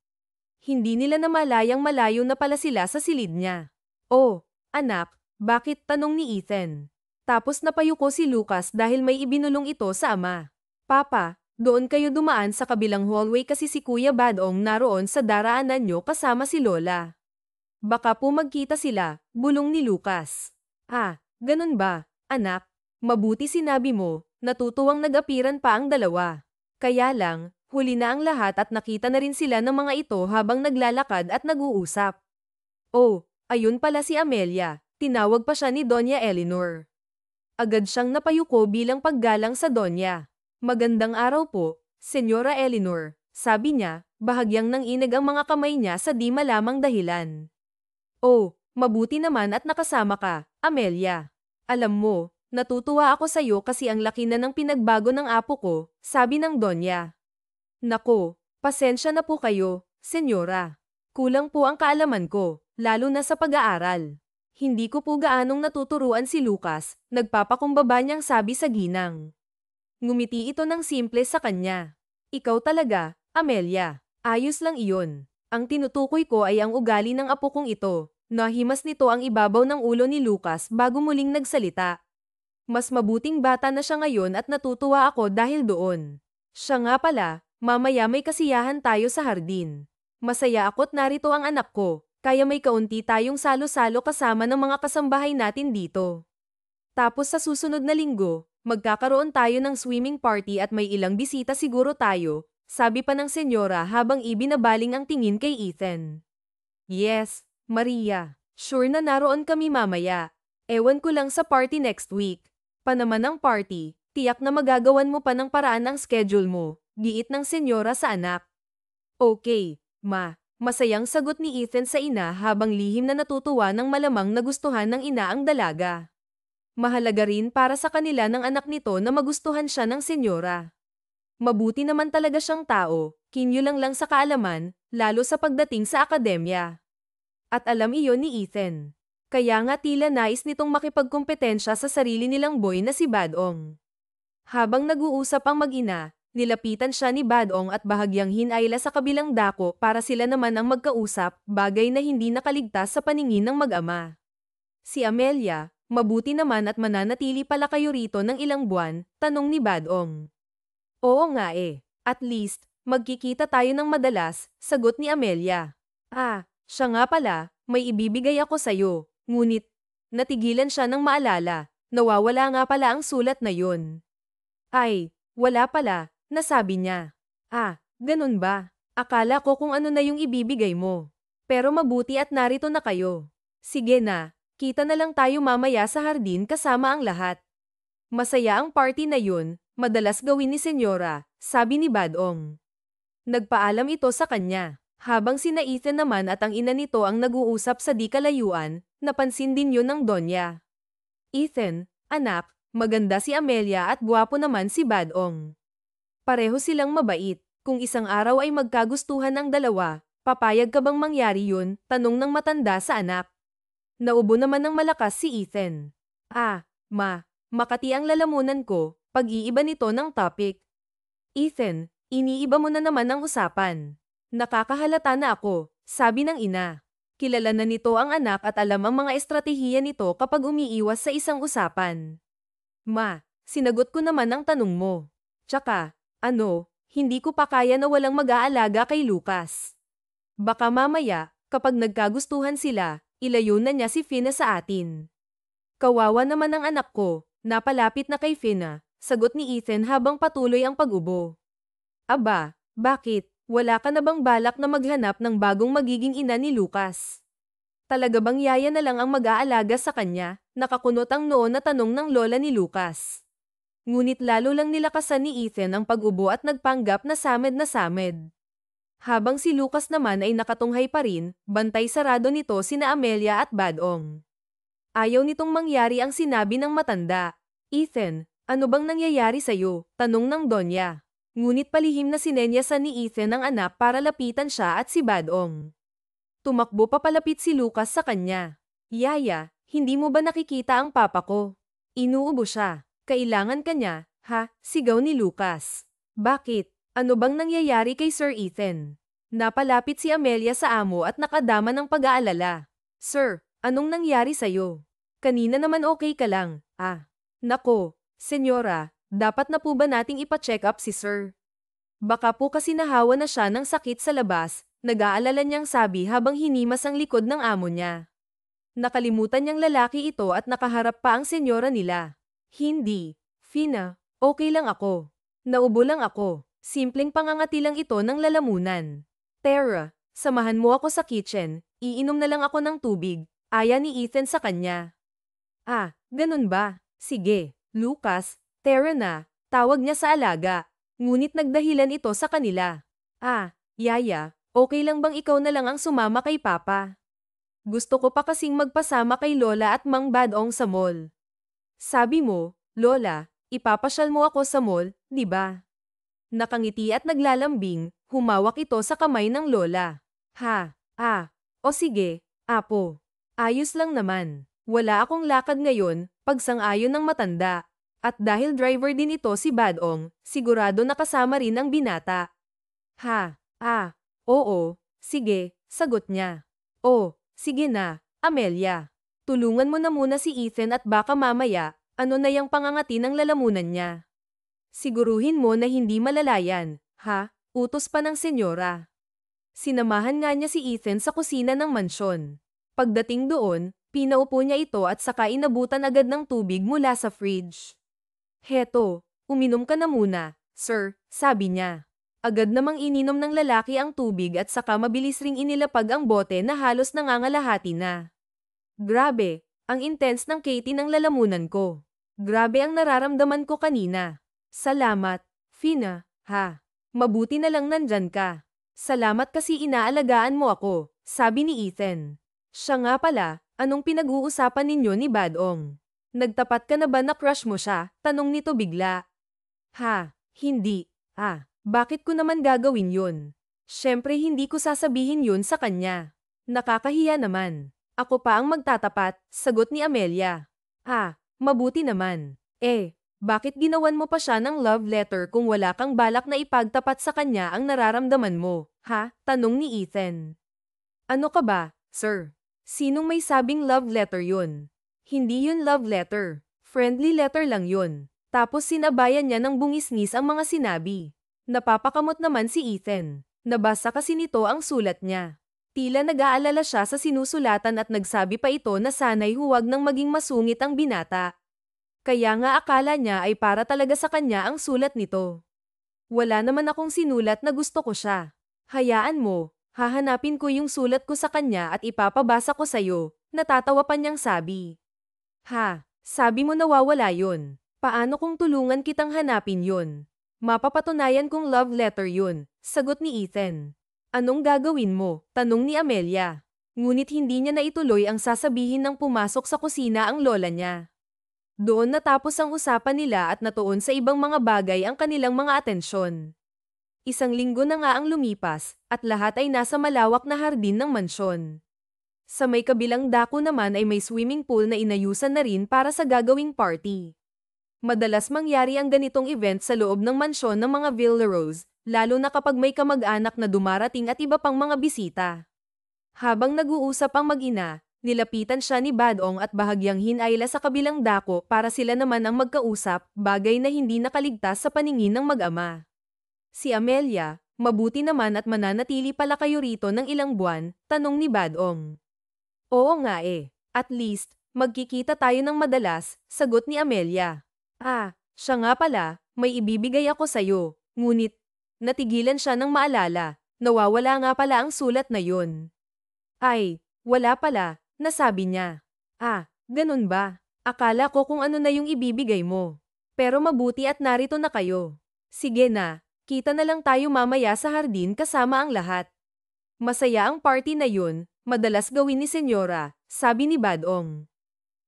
Hindi nila namalayang malayo na pala sila sa silid niya. Oh, anak, bakit? Tanong ni Ethan. Tapos napayuko si Lucas dahil may ibinulong ito sa ama. Papa, doon kayo dumaan sa kabilang hallway kasi si Kuya Badong naroon sa daraanan nyo kasama si Lola. Baka po magkita sila, bulong ni Lucas. Ah, ganun ba, anak? Mabuti sinabi mo, natutuwang nag-apiran pa ang dalawa. Kaya lang, huli na ang lahat at nakita na rin sila ng mga ito habang naglalakad at nag-uusap. Oh, ayun pala si Amelia, tinawag pa siya ni Doña Eleanor. Agad siyang napayuko bilang paggalang sa Donya. Magandang araw po, Senyora Eleanor, sabi niya, bahagyang nanginig ang mga kamay niya sa di malamang dahilan. Oh, mabuti naman at nakasama ka, Amelia. Alam mo, natutuwa ako sa iyo kasi ang laki na ng pinagbago ng apo ko, sabi ng Donya. Nako, pasensya na po kayo, Senyora. Kulang po ang kaalaman ko, lalo na sa pag-aaral. Hindi ko po gaanong natuturuan si Lucas, nagpapakumbaba niyang sabi sa ginang. Ngumiti ito ng simple sa kanya. Ikaw talaga, Amelia. Ayos lang iyon. Ang tinutukoy ko ay ang ugali ng apo kong ito. Nahimas nito ang ibabaw ng ulo ni Lucas bago muling nagsalita. Mas mabuting bata na siya ngayon at natutuwa ako dahil doon. Siya nga pala, mamaya may kasiyahan tayo sa hardin. Masaya ako't narito ang anak ko, kaya may kaunti tayong salo-salo kasama ng mga kasambahay natin dito. Tapos sa susunod na linggo, magkakaroon tayo ng swimming party at may ilang bisita siguro tayo, sabi pa ng senyora habang ibinabaling ang tingin kay Ethan. Yes, Maria. Sure na naroon kami mamaya. Ewan ko lang sa party next week. Panaman ng party, tiyak na magagawan mo pa ng paraan ang schedule mo, giit ng senyora sa anak. Okay, ma. Masayang sagot ni Ethan sa ina habang lihim na natutuwa ng malamang nagustuhan ng ina ang dalaga. Mahalaga rin para sa kanila ng anak nito na magustuhan siya ng senyora. Mabuti naman talaga siyang tao, kinyulang lang sa kaalaman, lalo sa pagdating sa akademya. At alam iyon ni Ethan. Kaya nga tila nais nitong makipagkompetensya sa sarili nilang boy na si Badong. Habang nag-uusap ang mag-ina, nilapitan siya ni Badong at bahagyang hinayla sa kabilang dako para sila naman ang magkausap, bagay na hindi nakaligtas sa paningin ng mag-ama. Si Amelia, mabuti naman at mananatili pala kayo rito ng ilang buwan, tanong ni Badong. Oo nga eh, at least, magkikita tayo ng madalas, sagot ni Amelia. Ah, siya nga pala, may ibibigay ako sa'yo, ngunit, natigilan siya ng maalala, nawawala nga pala ang sulat na yun. Ay, wala pala, nasabi niya. Ah, ganun ba? Akala ko kung ano na yung ibibigay mo. Pero mabuti at narito na kayo. Sige na, kita na lang tayo mamaya sa hardin kasama ang lahat. Masaya ang party na yun, madalas gawin ni Senyora, sabi ni Badong. Nagpaalam ito sa kanya. Habang sina Ethan naman at ang ina nito ang nag-uusap sa di kalayuan, napansin din yun ng Donya. Ethan, anak, maganda si Amelia at gwapo naman si Badong. Pareho silang mabait. Kung isang araw ay magkagustuhan ang dalawa, papayag ka bang mangyari yun? Tanong ng matanda sa anak. Naubo naman ng malakas si Ethan. Ah, makati ang lalamunan ko, pag-iiba nito ng topic. Ethan, iniiba mo na naman ang usapan. Nakakahalata na ako, sabi ng ina. Kilala na nito ang anak at alam ang mga estratehiya nito kapag umiiwas sa isang usapan. Ma, sinagot ko naman ang tanong mo. Tsaka, hindi ko pa kaya na walang mag-aalaga kay Lucas. Baka mamaya, kapag nagkagustuhan sila, ilayo na niya si Fina sa atin. Kawawa naman ang anak ko, napalapit na kay Fina, sagot ni Ethan habang patuloy ang pag-ubo. Aba, bakit? Wala ka na bang balak na maghanap ng bagong magiging ina ni Lucas? Talaga bang yaya na lang ang mag-aalaga sa kanya? Nakakunot ang noon na tanong ng lola ni Lucas. Ngunit lalo lang nilakasan ni Ethan ang pag-ubo at nagpanggap na samed na samed. Habang si Lucas naman ay nakatunghay pa rin, bantay sarado nito sina Amelia at Badong. Ayaw nitong mangyari ang sinabi ng matanda. Ethan, ano bang nangyayari sa'yo? Tanong ng Donya. Ngunit palihim na sinenyasan ni Ethan ang anak para lapitan siya at si Badong. Tumakbo papalapit si Lucas sa kanya. Yaya, hindi mo ba nakikita ang papa ko? Inuubo siya. Kailangan kanya, ha? Sigaw ni Lucas. Bakit? Ano bang nangyayari kay Sir Ethan? Napalapit si Amelia sa amo at nakadama ng pag-aalala. Sir, anong nangyari sa'yo? Kanina naman okay ka lang, Nako, senyora, dapat na po ba nating ipa-check up si Sir? Baka po kasi nahawa na siya ng sakit sa labas, nag-aalala niyang sabi habang hinimas ang likod ng amo niya. Nakalimutan niyang lalaki ito at nakaharap pa ang senyora nila. Hindi, Fina, okay lang ako. Naubo lang ako. Simpleng pangangati lang ito ng lalamunan. Tara, samahan mo ako sa kitchen, iinom na lang ako ng tubig, aya ni Ethan sa kanya. Ganun ba? Sige, Lucas, Tara na, tawag niya sa alaga. Ngunit nagdahilan ito sa kanila. Yaya, okay lang bang ikaw na lang ang sumama kay Papa? Gusto ko pa kasing magpasama kay Lola at Mang Badong sa mall. Sabi mo, Lola, ipapasyal mo ako sa mall, di ba? Nakangiti at naglalambing, humawak ito sa kamay ng Lola. O sige, Apo. Ayos lang naman. Wala akong lakad ngayon, pagsang-ayon ng matanda. At dahil driver din ito si Badong, sigurado nakasama rin ang binata. Oo, sige, sagot niya. Sige na, Amelia. Tulungan mo na muna si Ethan at baka mamaya, ano na yung pangangati ng lalamunan niya. Siguruhin mo na hindi malalayan, utos pa ng senyora. Sinamahan nga niya si Ethan sa kusina ng mansyon. Pagdating doon, pinaupo niya ito at saka inabutan agad ng tubig mula sa fridge. Heto, uminom ka na muna, sir, sabi niya. Agad namang ininom ng lalaki ang tubig at saka mabilis ring inilapag ang bote na halos nangangalahati na. Grabe, ang intense ng Katie ng lalamunan ko. Grabe ang nararamdaman ko kanina. Salamat, Fina, Mabuti na lang nandyan ka. Salamat kasi inaalagaan mo ako, sabi ni Ethan. Siya nga pala, anong pinag-uusapan ninyo ni Badong? Nagtapat ka na ba na crush mo siya? Tanong nito bigla. Hindi. Bakit ko naman gagawin yun? Syempre hindi ko sasabihin yun sa kanya. Nakakahiya naman. Ako pa ang magtatapat, sagot ni Amelia. Mabuti naman. Bakit ginawan mo pa siya ng love letter kung wala kang balak na ipagtapat sa kanya ang nararamdaman mo, Tanong ni Ethan. Ano ka ba, sir? Sinong may sabing love letter yun? Hindi yun love letter. Friendly letter lang yun. Tapos sinabayan niya ng bungis-ngis ang mga sinabi. Napapakamot naman si Ethan. Nabasa kasi nito ang sulat niya. Tila nag-aalala siya sa sinusulatan at nagsabi pa ito na sana'y huwag nang maging masungit ang binata. Kaya nga akala niya ay para talaga sa kanya ang sulat nito. Wala naman akong sinulat na gusto ko siya. Hayaan mo, hahanapin ko yung sulat ko sa kanya at ipapabasa ko sa'yo, natatawa pa niyang sabi. Sabi mo nawawala yun. Paano kung tulungan kitang hanapin yun? Mapapatunayan kong love letter yun, sagot ni Ethan. Anong gagawin mo? Tanong ni Amelia. Ngunit hindi niya naituloy ang sasabihin nang pumasok sa kusina ang lola niya. Doon natapos ang usapan nila at natuon sa ibang mga bagay ang kanilang mga atensyon. Isang linggo na nga ang lumipas, at lahat ay nasa malawak na hardin ng mansyon. Sa may kabilang dako naman ay may swimming pool na inayusan na rin para sa gagawing party. Madalas mangyari ang ganitong event sa loob ng mansyon ng mga Villarose, lalo na kapag may kamag-anak na dumarating at iba pang mga bisita. Habang nag-uusap ang mag-ina, nilapitan siya ni Badong at bahagyang hinayla sa kabilang dako para sila naman ang magkausap, bagay na hindi nakaligtas sa paningin ng mag-ama. Si Amelia, Mabuti naman at mananatili pala kayo rito ng ilang buwan, tanong ni Badong. Oo nga eh. At least, magkikita tayo ng madalas, sagot ni Amelia. Siya nga pala, may ibibigay ako sa'yo. Ngunit, natigilan siya nang maalala. Nawawala nga pala ang sulat na yun. Ay, wala pala, nasabi niya. Ganun ba? Akala ko kung ano na yung ibibigay mo. Pero mabuti at narito na kayo. Sige na, kita na lang tayo mamaya sa hardin kasama ang lahat. Masaya ang party na yun, madalas gawin ni Senyora, sabi ni Badong.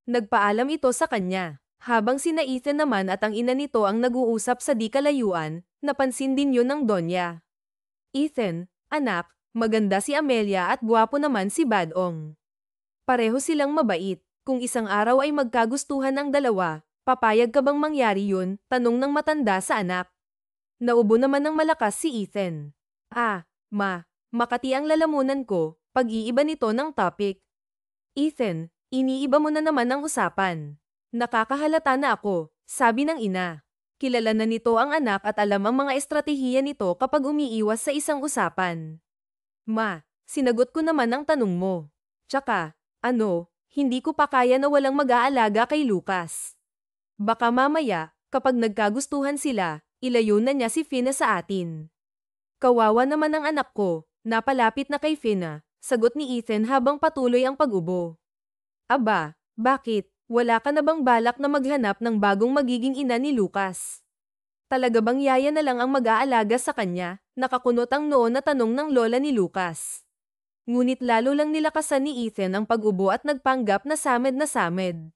Nagpaalam ito sa kanya. Habang sina Ethan naman at ang ina nito ang nag-uusap sa di kalayuan, napansin din yun ng Donya. Ethan, anak, maganda si Amelia at guwapo naman si Badong. Pareho silang mabait. Kung isang araw ay magkagustuhan ang dalawa, papayag ka bang mangyari yun? Tanong ng matanda sa anak. Naubo naman ng malakas si Ethan. Makati ang lalamunan ko, pag-iiba nito ng topic. Ethan, iniiba mo na naman ang usapan. Nakakahalata na ako, sabi ng ina. Kilala na nito ang anak at alam ang mga estratehiya nito kapag umiiwas sa isang usapan. Sinagot ko naman ang tanong mo. Tsaka, hindi ko pa kaya na walang mag-aalaga kay Lucas. Baka mamaya, kapag nagkagustuhan sila, ilayo na niya si Fina sa atin. Kawawa naman ang anak ko, napalapit na kay Fina, sagot ni Ethan habang patuloy ang pag-ubo. Aba, bakit? Wala ka na bang balak na maghanap ng bagong magiging ina ni Lucas? Talaga bang yaya na lang ang mag-aalaga sa kanya? Nakakunot ang noo na tanong ng lola ni Lucas. Ngunit lalo lang nilakasan ni Ethan ang pag-ubo at nagpanggap na samed na samed.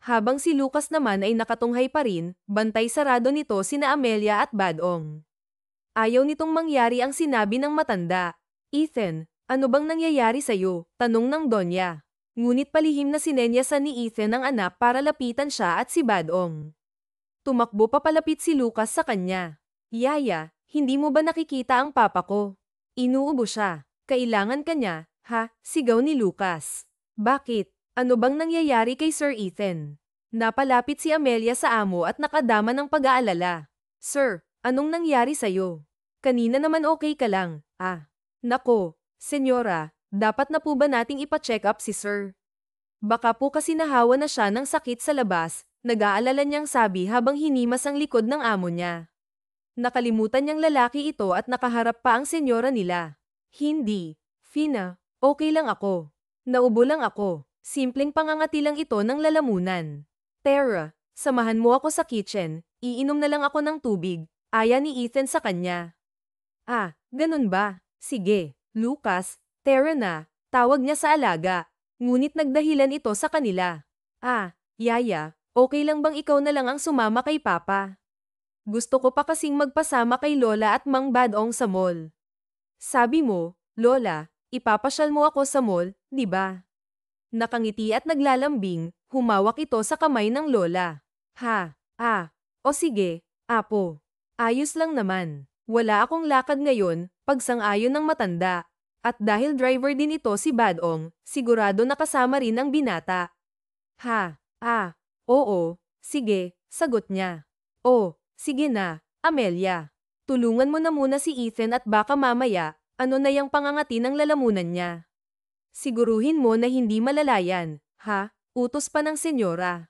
Habang si Lucas naman ay nakatunghay pa rin, bantay sarado nito sina Amelia at Badong. Ayaw nitong mangyari ang sinabi ng matanda. Ethan, ano bang nangyayari sa'yo? Tanong ng Donya. Ngunit palihim na sinenyasan ni Ethan ang anak para lapitan siya at si Badong. Tumakbo papalapit si Lucas sa kanya. Yaya, hindi mo ba nakikita ang papa ko? Inuubo siya. Kailangan kanya, sigaw ni Lucas. Bakit? Ano bang nangyayari kay Sir Ethan? Napalapit si Amelia sa amo at nakadama ng pag-aalala. Sir, anong nangyari sa'yo? Kanina naman okay ka lang. Nako, senyora, dapat na po ba nating ipa-check up si Sir? Baka po kasi nahawa na siya ng sakit sa labas, nag-aalala niyang sabi habang hinimas ang likod ng amo niya. Nakalimutan niyang lalaki ito at nakaharap pa ang senyora nila. Hindi, Fina, okay lang ako. Naubo lang ako. Simpleng pangangati lang ito ng lalamunan. Tara, samahan mo ako sa kitchen, iinom na lang ako ng tubig, aya ni Ethan sa kanya. Ganun ba? Sige, Lucas, Tara na, tawag niya sa alaga. Ngunit nagdahilan ito sa kanila. Yaya, okay lang bang ikaw na lang ang sumama kay Papa? Gusto ko pa kasing magpasama kay Lola at Mang Badong sa mall. Sabi mo, Lola, ipapasyal mo ako sa mall, di ba? Nakangiti at naglalambing, humawak ito sa kamay ng Lola. O sige, Apo. Ayos lang naman. Wala akong lakad ngayon, pagsang-ayon ng matanda. At dahil driver din ito si Badong, sigurado nakasama rin ang binata. Oo, sige, sagot niya. Sige na, Amelia. Tulungan mo na muna si Ethan at baka mamaya, ano na yung pangangati ng lalamunan niya. Siguruhin mo na hindi malalayan, utos pa ng senyora.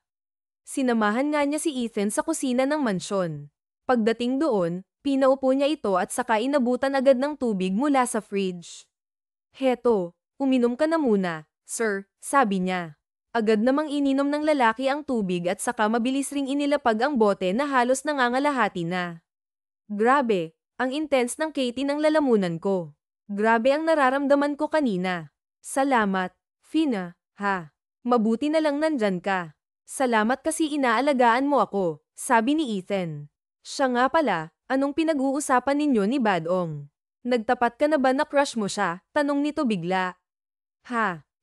Sinamahan nga niya si Ethan sa kusina ng mansyon. Pagdating doon, pinaupo niya ito at saka inabutan agad ng tubig mula sa fridge. Heto, uminom ka na muna, sir, sabi niya. Agad namang ininom ng lalaki ang tubig at saka mabilis ring inilapag ang bote na halos nangangalahati na. Grabe, ang intense ng Katie ng lalamunan ko. Grabe ang nararamdaman ko kanina. Salamat, Fina, Mabuti na lang nandyan ka. Salamat kasi inaalagaan mo ako, sabi ni Ethan. Siya nga pala, anong pinag-uusapan ninyo ni Badong? Nagtapat ka na ba na crush mo siya? Tanong nito bigla.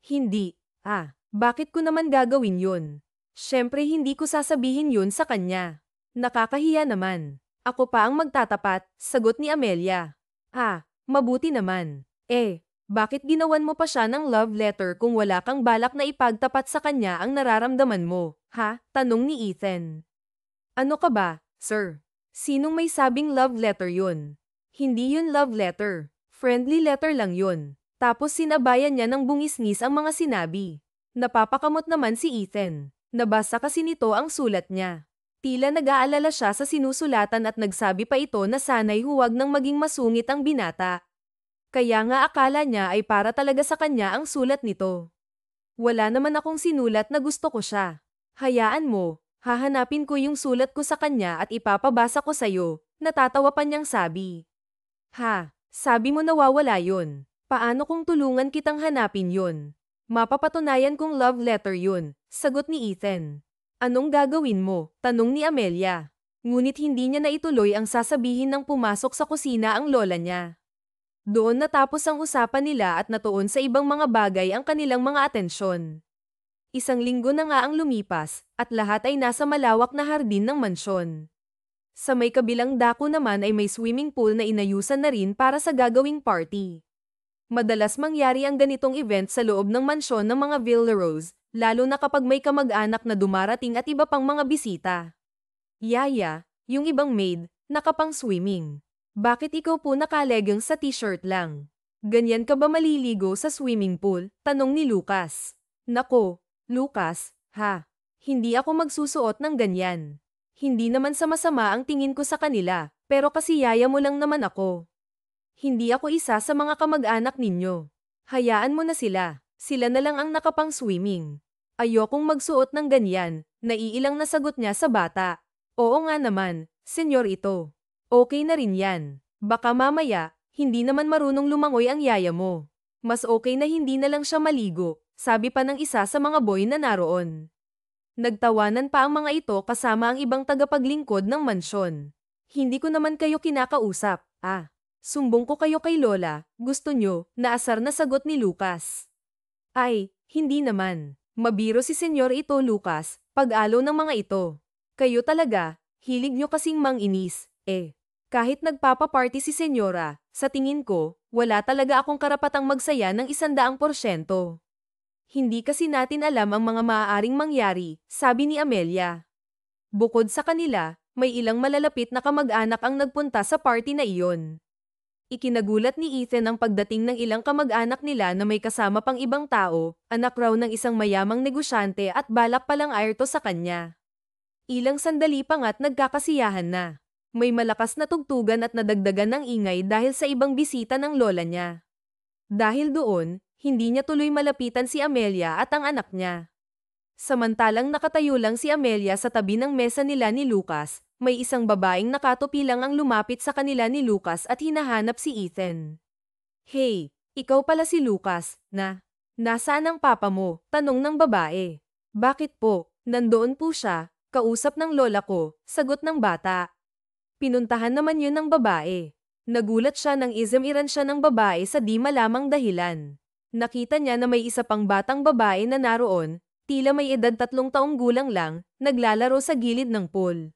Hindi. Bakit ko naman gagawin yun? Syempre hindi ko sasabihin yun sa kanya. Nakakahiya naman. Ako pa ang magtatapat, sagot ni Amelia. Mabuti naman. Bakit ginawan mo pa siya ng love letter kung wala kang balak na ipagtapat sa kanya ang nararamdaman mo? Tanong ni Ethan. Ano ka ba, sir? Sinong may sabing love letter yun? Hindi yun love letter. Friendly letter lang yun. Tapos sinabayan niya ng bungis-ngis ang mga sinabi. Napapakamot naman si Ethan. Nabasa kasi nito ang sulat niya. Tila nag-aalala siya sa sinusulatan at nagsabi pa ito na sana'y huwag nang maging masungit ang binata. Kaya nga akala niya ay para talaga sa kanya ang sulat nito. Wala naman akong sinulat na gusto ko siya. Hayaan mo, hahanapin ko yung sulat ko sa kanya at ipapabasa ko sa'yo, natatawa pa niyang sabi. Ha, sabi mo nawawala yun. Paano kung tulungan kitang hanapin yun? Mapapatunayan kong love letter yun, sagot ni Ethan. Anong gagawin mo? Tanong ni Amelia. Ngunit hindi niya naituloy ang sasabihin nang pumasok sa kusina ang lola niya. Doon natapos ang usapan nila at natuon sa ibang mga bagay ang kanilang mga atensyon. Isang linggo na nga ang lumipas, at lahat ay nasa malawak na hardin ng mansyon. Sa may kabilang dako naman ay may swimming pool na inayusan na rin para sa gagawing party. Madalas mangyari ang ganitong event sa loob ng mansyon ng mga Villarose, lalo na kapag may kamag-anak na dumarating at iba pang mga bisita. Yaya, yung ibang maid, nakapang swimming. Bakit ikaw po nakalegging sa t-shirt lang? Ganyan ka ba maliligo sa swimming pool? Tanong ni Lucas. Nako, Lucas, ha? Hindi ako magsusuot ng ganyan. Hindi naman sama-sama ang tingin ko sa kanila, pero kasi yaya mo lang naman ako. Hindi ako isa sa mga kamag-anak ninyo. Hayaan mo na sila. Sila na lang ang nakapang swimming. Ayokong magsuot ng ganyan, naiilang na sagot niya sa bata. Oo nga naman, senyor ito. Okay na rin yan. Baka mamaya, hindi naman marunong lumangoy ang yaya mo. Mas okay na hindi na lang siya maligo, sabi pa ng isa sa mga boy na naroon. Nagtawanan pa ang mga ito kasama ang ibang tagapaglingkod ng mansyon. Hindi ko naman kayo kinakausap, Sumbong ko kayo kay Lola, gusto nyo, naasar na sagot ni Lucas. Ay, hindi naman. Mabiro si senyor ito Lucas, pag-alo ng mga ito. Kayo talaga, hilig nyo kasing mang-inis, Kahit nagpapaparty si senyora, sa tingin ko, wala talaga akong karapatang magsaya ng 100%. Hindi kasi natin alam ang mga maaaring mangyari, sabi ni Amelia. Bukod sa kanila, may ilang malalapit na kamag-anak ang nagpunta sa party na iyon. Ikinagulat ni Ethan ang pagdating ng ilang kamag-anak nila na may kasama pang ibang tao, anak raw ng isang mayamang negosyante at balak palang airto sa kanya. Ilang sandali pa nga't nagkakasiyahan na. May malakas na tugtugan at nadagdagan ng ingay dahil sa ibang bisita ng lola niya. Dahil doon, hindi niya tuloy malapitan si Amelia at ang anak niya. Samantalang nakatayo lang si Amelia sa tabi ng mesa nila ni Lucas, may isang babaeng nakatupi lang ang lumapit sa kanila ni Lucas at hinahanap si Ethan. Hey, ikaw pala si Lucas, nasaan ang papa mo? Tanong ng babae. Bakit po? Nandoon po siya, kausap ng lola ko, sagot ng bata. Pinuntahan naman yun ng babae. Nagulat siya nang izamiran siya ng babae sa di malamang dahilan. Nakita niya na may isa pang batang babae na naroon, tila may edad 3 taong gulang lang, naglalaro sa gilid ng pool.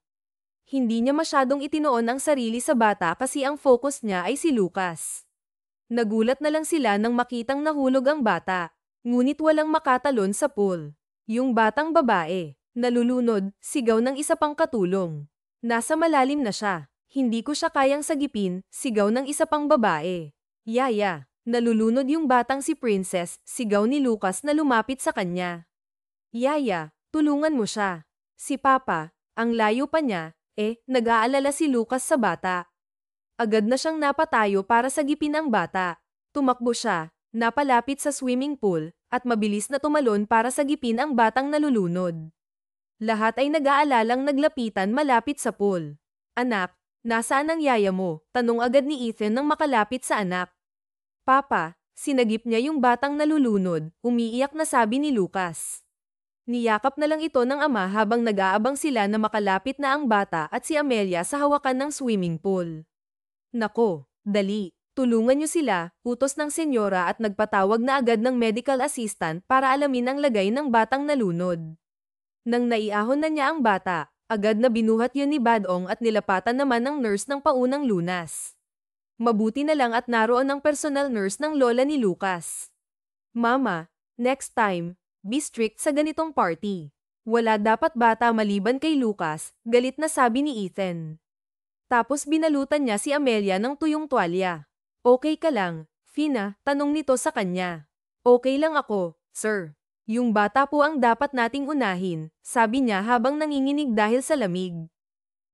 Hindi niya masyadong itinoon ang sarili sa bata kasi ang focus niya ay si Lucas. Nagulat na lang sila nang makitang nahulog ang bata, ngunit walang makatalon sa pool. Yung batang babae, nalulunod, sigaw ng isa pang katulong. Nasa malalim na siya. Hindi ko siya kayang sagipin, sigaw ng isa pang babae. Yaya, nalulunod yung batang si Princess, sigaw ni Lucas na lumapit sa kanya. Yaya, tulungan mo siya. Si Papa, ang layo pa niya, nag-aalala si Lucas sa bata. Agad na siyang napatayo para sagipin ang bata. Tumakbo siya, napalapit sa swimming pool, at mabilis na tumalon para sagipin ang batang nalulunod. Lahat ay nag-aalalang naglapitan malapit sa pool. Anak, nasaan ang yaya mo? Tanong agad ni Ethan nang makalapit sa anak. Papa, sinagip niya yung batang nalulunod, umiiyak na sabi ni Lucas. Niyakap na lang ito ng ama habang nag-aabang sila na makalapit na ang bata at si Amelia sa hawakan ng swimming pool. Nako, dali, tulungan niyo sila, utos ng senyora at nagpatawag na agad ng medical assistant para alamin ang lagay ng batang nalunod. Nang naiahon na niya ang bata, agad na binuhat yun ni Badong at nilapatan naman ng nurse ng paunang lunas. Mabuti na lang at naroon ang personal nurse ng lola ni Lucas. Mama, next time, be strict sa ganitong party. Wala dapat bata maliban kay Lucas, galit na sabi ni Ethan. Tapos binalutan niya si Amelia ng tuyong tuwalya. Okay ka lang, Fina? Tanong nito sa kanya. Okay lang ako, sir. Yung bata po ang dapat nating unahin, sabi niya habang nanginginig dahil sa lamig.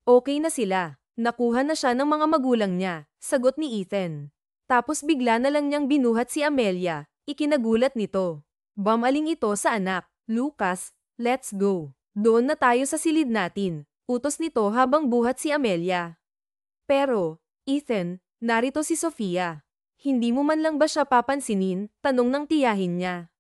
Okay na sila. Nakuha na siya ng mga magulang niya, sagot ni Ethan. Tapos bigla na lang niyang binuhat si Amelia, ikinagulat nito. Bumaling ito sa anak. Lucas, let's go. Doon na tayo sa silid natin, utos nito habang buhat si Amelia. Pero, Ethan, narito si Sofia. Hindi mo man lang ba siya papansinin? Tanong ng tiyahin niya.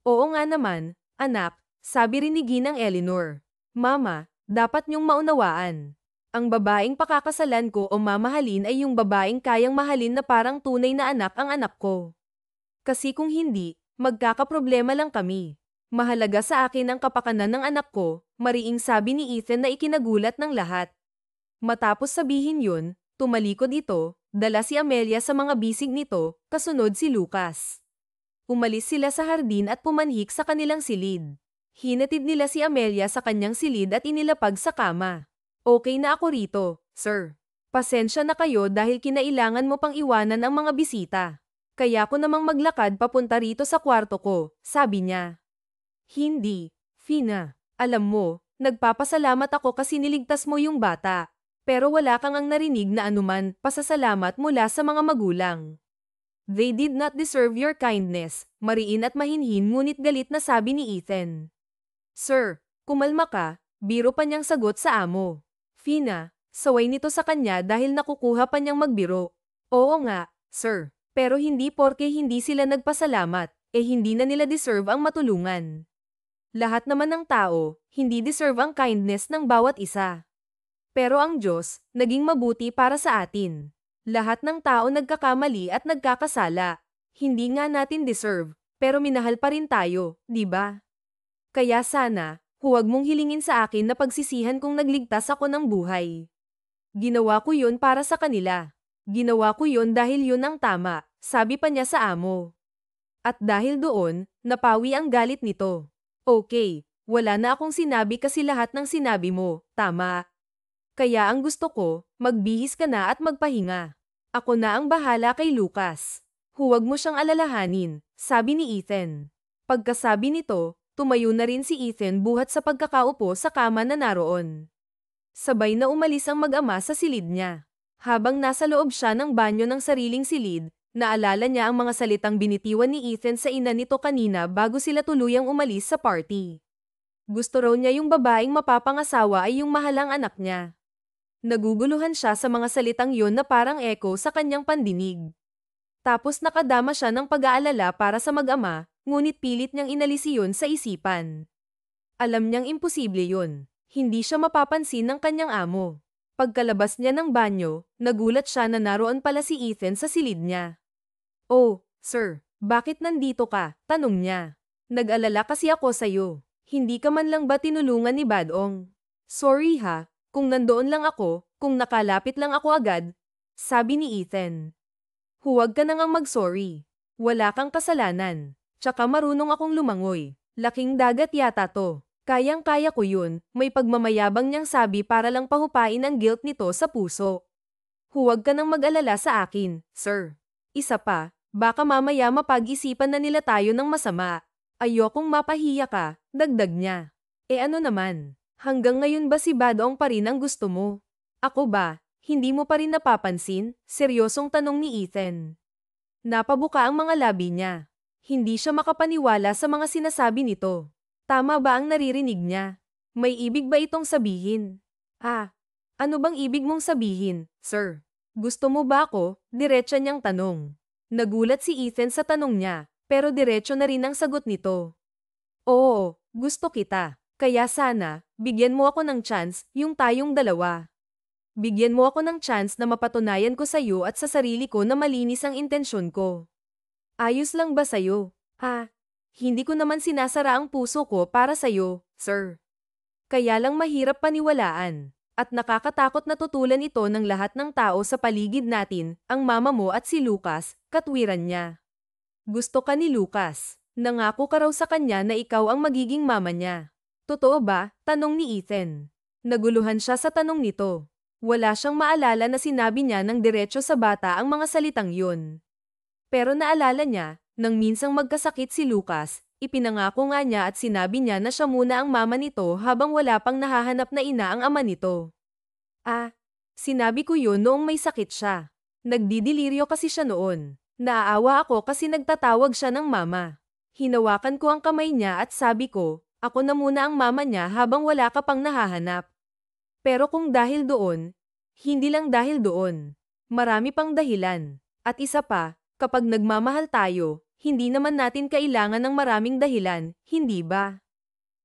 Oo nga naman, anak, sabi rin ni Ginang Eleanor. Mama, dapat niyong maunawaan. Ang babaeng pakakasalan ko o mamahalin ay yung babaeng kayang mahalin na parang tunay na anak ang anak ko. Kasi kung hindi, magkakaproblema lang kami. Mahalaga sa akin ang kapakanan ng anak ko, mariing sabi ni Ethan na ikinagulat ng lahat. Matapos sabihin yun, tumalikod ito, dala si Amelia sa mga bisig nito, kasunod si Lucas. Umalis sila sa hardin at pumanhik sa kanilang silid. Hinatid nila si Amelia sa kanyang silid at inilapag sa kama. Okay na ako rito, sir. Pasensya na kayo dahil kinailangan mo pang iwanan ang mga bisita. Kaya ko namang maglakad papunta rito sa kwarto ko, sabi niya. Hindi, Fina. Alam mo, nagpapasalamat ako kasi niligtas mo yung bata. Pero wala kang ang narinig na anuman pasasalamat mula sa mga magulang. They did not deserve your kindness, mariin at mahinhin ngunit galit na sabi ni Ethan. Sir, kumalma ka, biro pa niyang sagot sa amo. Fina, saway nito sa kanya dahil nakukuha pa niyang magbiro. Oo nga, sir, pero hindi porke hindi sila nagpasalamat, hindi na nila deserve ang matulungan. Lahat naman ng tao, hindi deserve ang kindness ng bawat isa. Pero ang Diyos, naging mabuti para sa atin. Lahat ng tao nagkakamali at nagkakasala. Hindi nga natin deserve, pero minahal pa rin tayo, di ba? Kaya sana, huwag mong hilingin sa akin na pagsisihan kung nagligtas ako ng buhay. Ginawa ko yun para sa kanila. Ginawa ko yun dahil yun ang tama, sabi pa niya sa amo. At dahil doon, napawi ang galit nito. Okay, wala na akong sinabi kasi lahat ng sinabi mo, tama. Kaya ang gusto ko, magbihis ka na at magpahinga. Ako na ang bahala kay Lucas. Huwag mo siyang alalahanin, sabi ni Ethan. Pagkasabi nito, tumayo na rin si Ethan buhat sa pagkakaupo sa kama na naroon. Sabay na umalis ang mag-ama sa silid niya. Habang nasa loob siya ng banyo ng sariling silid, naalala niya ang mga salitang binitiwan ni Ethan sa ina nito kanina bago sila tuluyang umalis sa party. Gusto raw niya yung babaeng mapapangasawa ay yung mahalang anak niya. Naguguluhan siya sa mga salitang yon na parang echo sa kanyang pandinig. Tapos nakadama siya ng pag-aalala para sa mag-ama, ngunit pilit niyang inalis iyon sa isipan. Alam niyang imposible yun. Hindi siya mapapansin ng kanyang amo. Pagkalabas niya ng banyo, nagulat siya na naroon pala si Ethan sa silid niya. Oh, sir, bakit nandito ka? Tanong niya. Nag-alala kasi ako sa'yo. Hindi ka man lang ba tinulungan ni Badong? Sorry ha, kung nandoon lang ako, kung nakalapit lang ako agad, sabi ni Ethan. Huwag ka na ngang mag-sorry. Wala kang kasalanan. Tsaka marunong akong lumangoy. Laking dagat yata to. Kayang-kaya ko yun, may pagmamayabang niyang sabi para lang pahupain ang guilt nito sa puso. Huwag ka nang mag-alala sa akin, sir. Isa pa, baka mamaya mapag-isipan na nila tayo ng masama. Ayokong mapahiya ka, dagdag niya. Ano naman? Hanggang ngayon ba si Badong pa rin ang gusto mo? Ako ba? Hindi mo pa rin napapansin? Seryosong tanong ni Ethan. Napabuka ang mga labi niya. Hindi siya makapaniwala sa mga sinasabi nito. Tama ba ang naririnig niya? May ibig ba itong sabihin? Ano bang ibig mong sabihin, sir? Gusto mo ba ako? Diretsa niyang tanong. Nagulat si Ethan sa tanong niya, pero diretso na rin ang sagot nito. Oo, gusto kita. Kaya sana, bigyan mo ako ng chance, yung tayong dalawa. Bigyan mo ako ng chance na mapatunayan ko sa'yo at sa sarili ko na malinis ang intensyon ko. Ayos lang ba sa'yo? Hindi ko naman sinasara ang puso ko para sa'yo, sir. Kaya lang mahirap paniwalaan. At nakakatakot na tutulan ito ng lahat ng tao sa paligid natin, ang mama mo at si Lucas, katwiran niya. Gusto ka ni Lucas. Nangako ka raw sa kanya na ikaw ang magiging mama niya. Totoo ba? Tanong ni Ethan. Naguluhan siya sa tanong nito. Wala siyang maalala na sinabi niya ng diretso sa bata ang mga salitang yun. Pero naalala niya, nang minsang magkasakit si Lucas, ipinangako nga niya at sinabi niya na siya muna ang mama nito habang wala pang nahahanap na ina ang ama nito. Ah, sinabi ko yun noong may sakit siya. Nagdidiliryo kasi siya noon. Naaawa ako kasi nagtatawag siya ng mama. Hinawakan ko ang kamay niya at sabi ko, ako na muna ang mama niya habang wala ka pang nahahanap. Pero kung dahil doon, hindi lang dahil doon. Marami pang dahilan. At isa pa, kapag nagmamahal tayo, hindi naman natin kailangan ng maraming dahilan, hindi ba?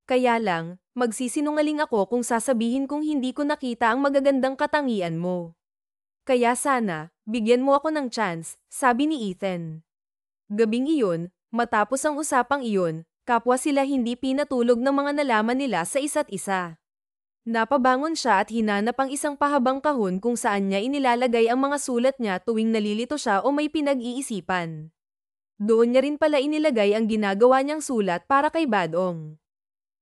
Kaya lang, magsisinungaling ako kung sasabihin kong hindi ko nakita ang magagandang katangian mo. Kaya sana, bigyan mo ako ng chance, sabi ni Ethan. Gabing iyon, matapos ang usapang iyon, kapwa sila hindi pinatulog ng mga nalaman nila sa isa't isa. Napabangon siya at hinanap ang isang pahabang kahon kung saan niya inilalagay ang mga sulat niya tuwing nalilito siya o may pinag-iisipan. Doon niya rin pala inilagay ang ginagawa niyang sulat para kay Badong.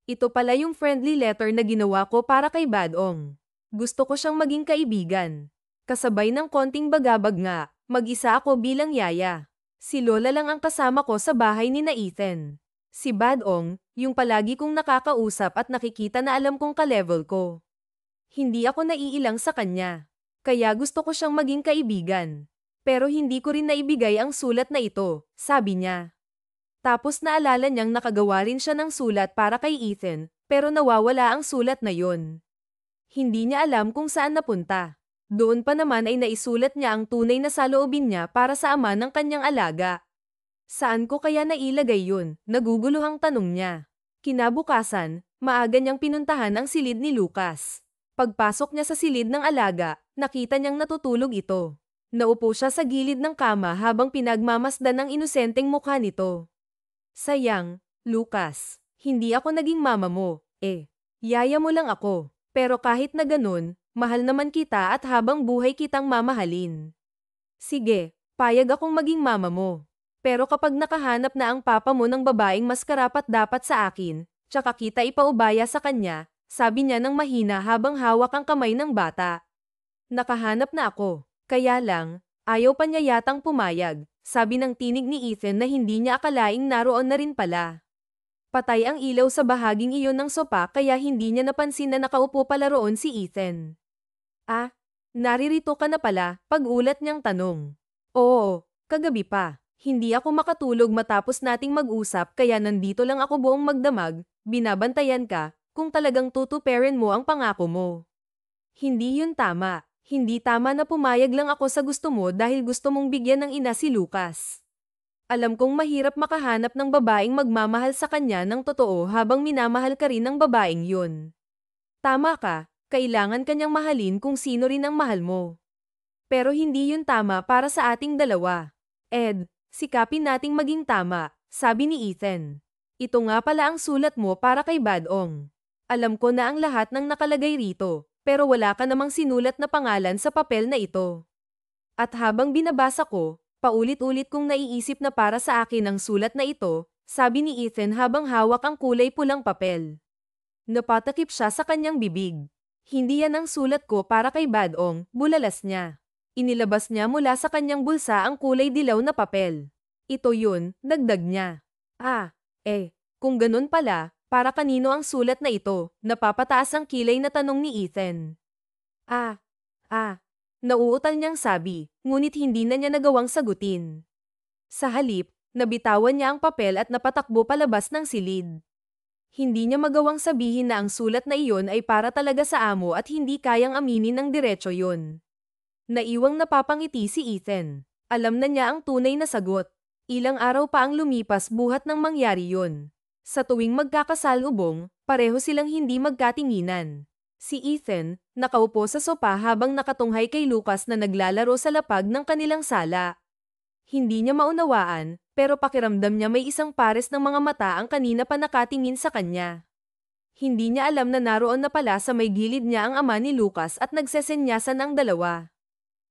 Ito pala yung friendly letter na ginawa ko para kay Badong. Gusto ko siyang maging kaibigan. Kasabay ng konting bagabag nga, mag-isa ako bilang yaya. Si Lola lang ang kasama ko sa bahay ni na Ethan. Si Badong, yung palagi kong nakakausap at nakikita na alam kong ka-level ko. Hindi ako naiilang sa kanya. Kaya gusto ko siyang maging kaibigan. Pero hindi ko rin naibigay ang sulat na ito, sabi niya. Tapos naalala niyang nakagawa rin siya ng sulat para kay Ethan, pero nawawala ang sulat na yon. Hindi niya alam kung saan napunta. Doon pa naman ay naisulat niya ang tunay na saloobin niya para sa ama ng kanyang alaga. Saan ko kaya nailagay yun? Naguguluhang tanong niya. Kinabukasan, maaga niyang pinuntahan ang silid ni Lucas. Pagpasok niya sa silid ng alaga, nakita niyang natutulog ito. Naupo siya sa gilid ng kama habang pinagmamasdan ang inosenteng mukha nito. Sayang, Lucas, hindi ako naging mama mo, yaya mo lang ako. Pero kahit na ganun, mahal naman kita at habang buhay kitang mamahalin. Sige, payag akong maging mama mo. Pero kapag nakahanap na ang papa mo ng babaeng mas karapat-dapat sa akin, tsaka kita ipaubaya sa kanya, sabi niya ng mahina habang hawak ang kamay ng bata. Nakahanap na ako. Kaya lang, ayaw pa niya yatang pumayag, sabi ng tinig ni Ethan na hindi niya akalaing naroon na rin pala. Patay ang ilaw sa bahaging iyon ng sopa kaya hindi niya napansin na nakaupo pala roon si Ethan. Ah, naririto ka na pala, pag-ulat niyang tanong. Oo, kagabi pa. Hindi ako makatulog matapos nating mag-usap kaya nandito lang ako buong magdamag, binabantayan ka, kung talagang tutuparin mo ang pangako mo. Hindi yun tama. Hindi tama na pumayag lang ako sa gusto mo dahil gusto mong bigyan ng ina si Lucas. Alam kong mahirap makahanap ng babaeng magmamahal sa kanya ng totoo habang minamahal ka rin ng babaeng yun. Tama ka, kailangan kanyang mahalin kung sino rin ang mahal mo. Pero hindi yun tama para sa ating dalawa. Ed, sikapin nating maging tama, sabi ni Ethan. Ito nga pala ang sulat mo para kay Badong. Alam ko na ang lahat ng nakalagay rito, pero wala ka namang sinulat na pangalan sa papel na ito. At habang binabasa ko, paulit-ulit kong naiisip na para sa akin ang sulat na ito, sabi ni Ethan habang hawak ang kulay pulang papel. Napatakip siya sa kanyang bibig. Hindi yan ang sulat ko para kay Badong, bulalas niya. Inilabas niya mula sa kanyang bulsa ang kulay dilaw na papel. Ito yun, dagdag niya. Kung ganun pala, para kanino ang sulat na ito? Napapataas ang kilay na tanong ni Ethan. Nauutal niyang sabi, ngunit hindi na niya nagawang sagutin. Sa halip, nabitawan niya ang papel at napatakbo palabas ng silid. Hindi niya magawang sabihin na ang sulat na iyon ay para talaga sa amo at hindi kayang aminin ng diretso yun. Naiwang napapangiti si Ethan. Alam na niya ang tunay na sagot. Ilang araw pa ang lumipas buhat nang mangyari yun. Sa tuwing magkakasalubong, pareho silang hindi magkatinginan. Si Ethan, nakaupo sa sopa habang nakatunghay kay Lucas na naglalaro sa lapag ng kanilang sala. Hindi niya maunawaan, pero pakiramdam niya may isang pares ng mga mata ang kanina pa nakatingin sa kanya. Hindi niya alam na naroon na pala sa may gilid niya ang ama ni Lucas at nagsesenyasan ang dalawa.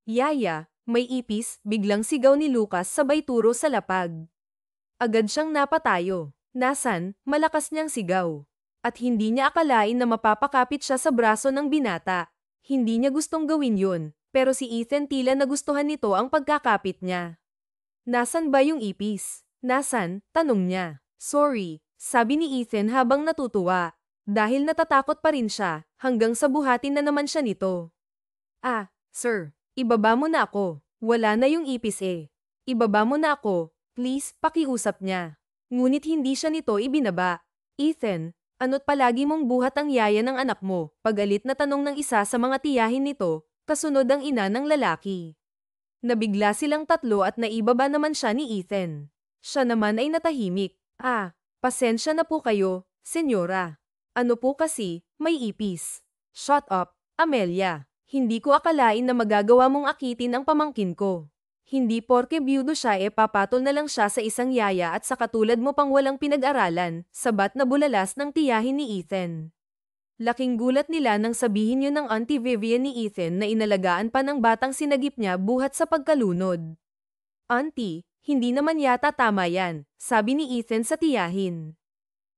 Yaya, may ipis, biglang sigaw ni Lucas sabay turo sa lapag. Agad siyang napatayo. Nasan, malakas niyang sigaw. At hindi niya akalain na mapapakapit siya sa braso ng binata. Hindi niya gustong gawin yun, pero si Ethan tila nagustuhan nito ang pagkakapit niya. Nasan ba yung ipis? Nasan? Tanong niya. Sorry, sabi ni Ethan habang natutuwa. Dahil natatakot pa rin siya, hanggang sa buhatin na naman siya nito. Ah, sir, ibaba mo na ako. Wala na yung ipis eh. Ibaba mo na ako, please, pakiusap niya. Ngunit hindi siya nito ibinaba. Ethan, ano't palagi mong buhat ang yaya ng anak mo? Pagalit na tanong ng isa sa mga tiyahin nito, kasunod ang ina ng lalaki. Nabigla silang tatlo at naibaba naman siya ni Ethan. Siya naman ay natahimik. Ah, pasensya na po kayo, senyora. Ano po kasi, may ipis. Shut up, Amelia. Hindi ko akalain na magagawa mong akitin ang pamangkin ko. Hindi porke byudo siya papatol na lang siya sa isang yaya at sa katulad mo pang walang pinag-aralan, sabat na bulalas ng tiyahin ni Ethan. Laking gulat nila nang sabihin yun ng Auntie Vivian ni Ethan na inalagaan pa ng batang sinagip niya buhat sa pagkalunod. Auntie, hindi naman yata tama yan, sabi ni Ethan sa tiyahin.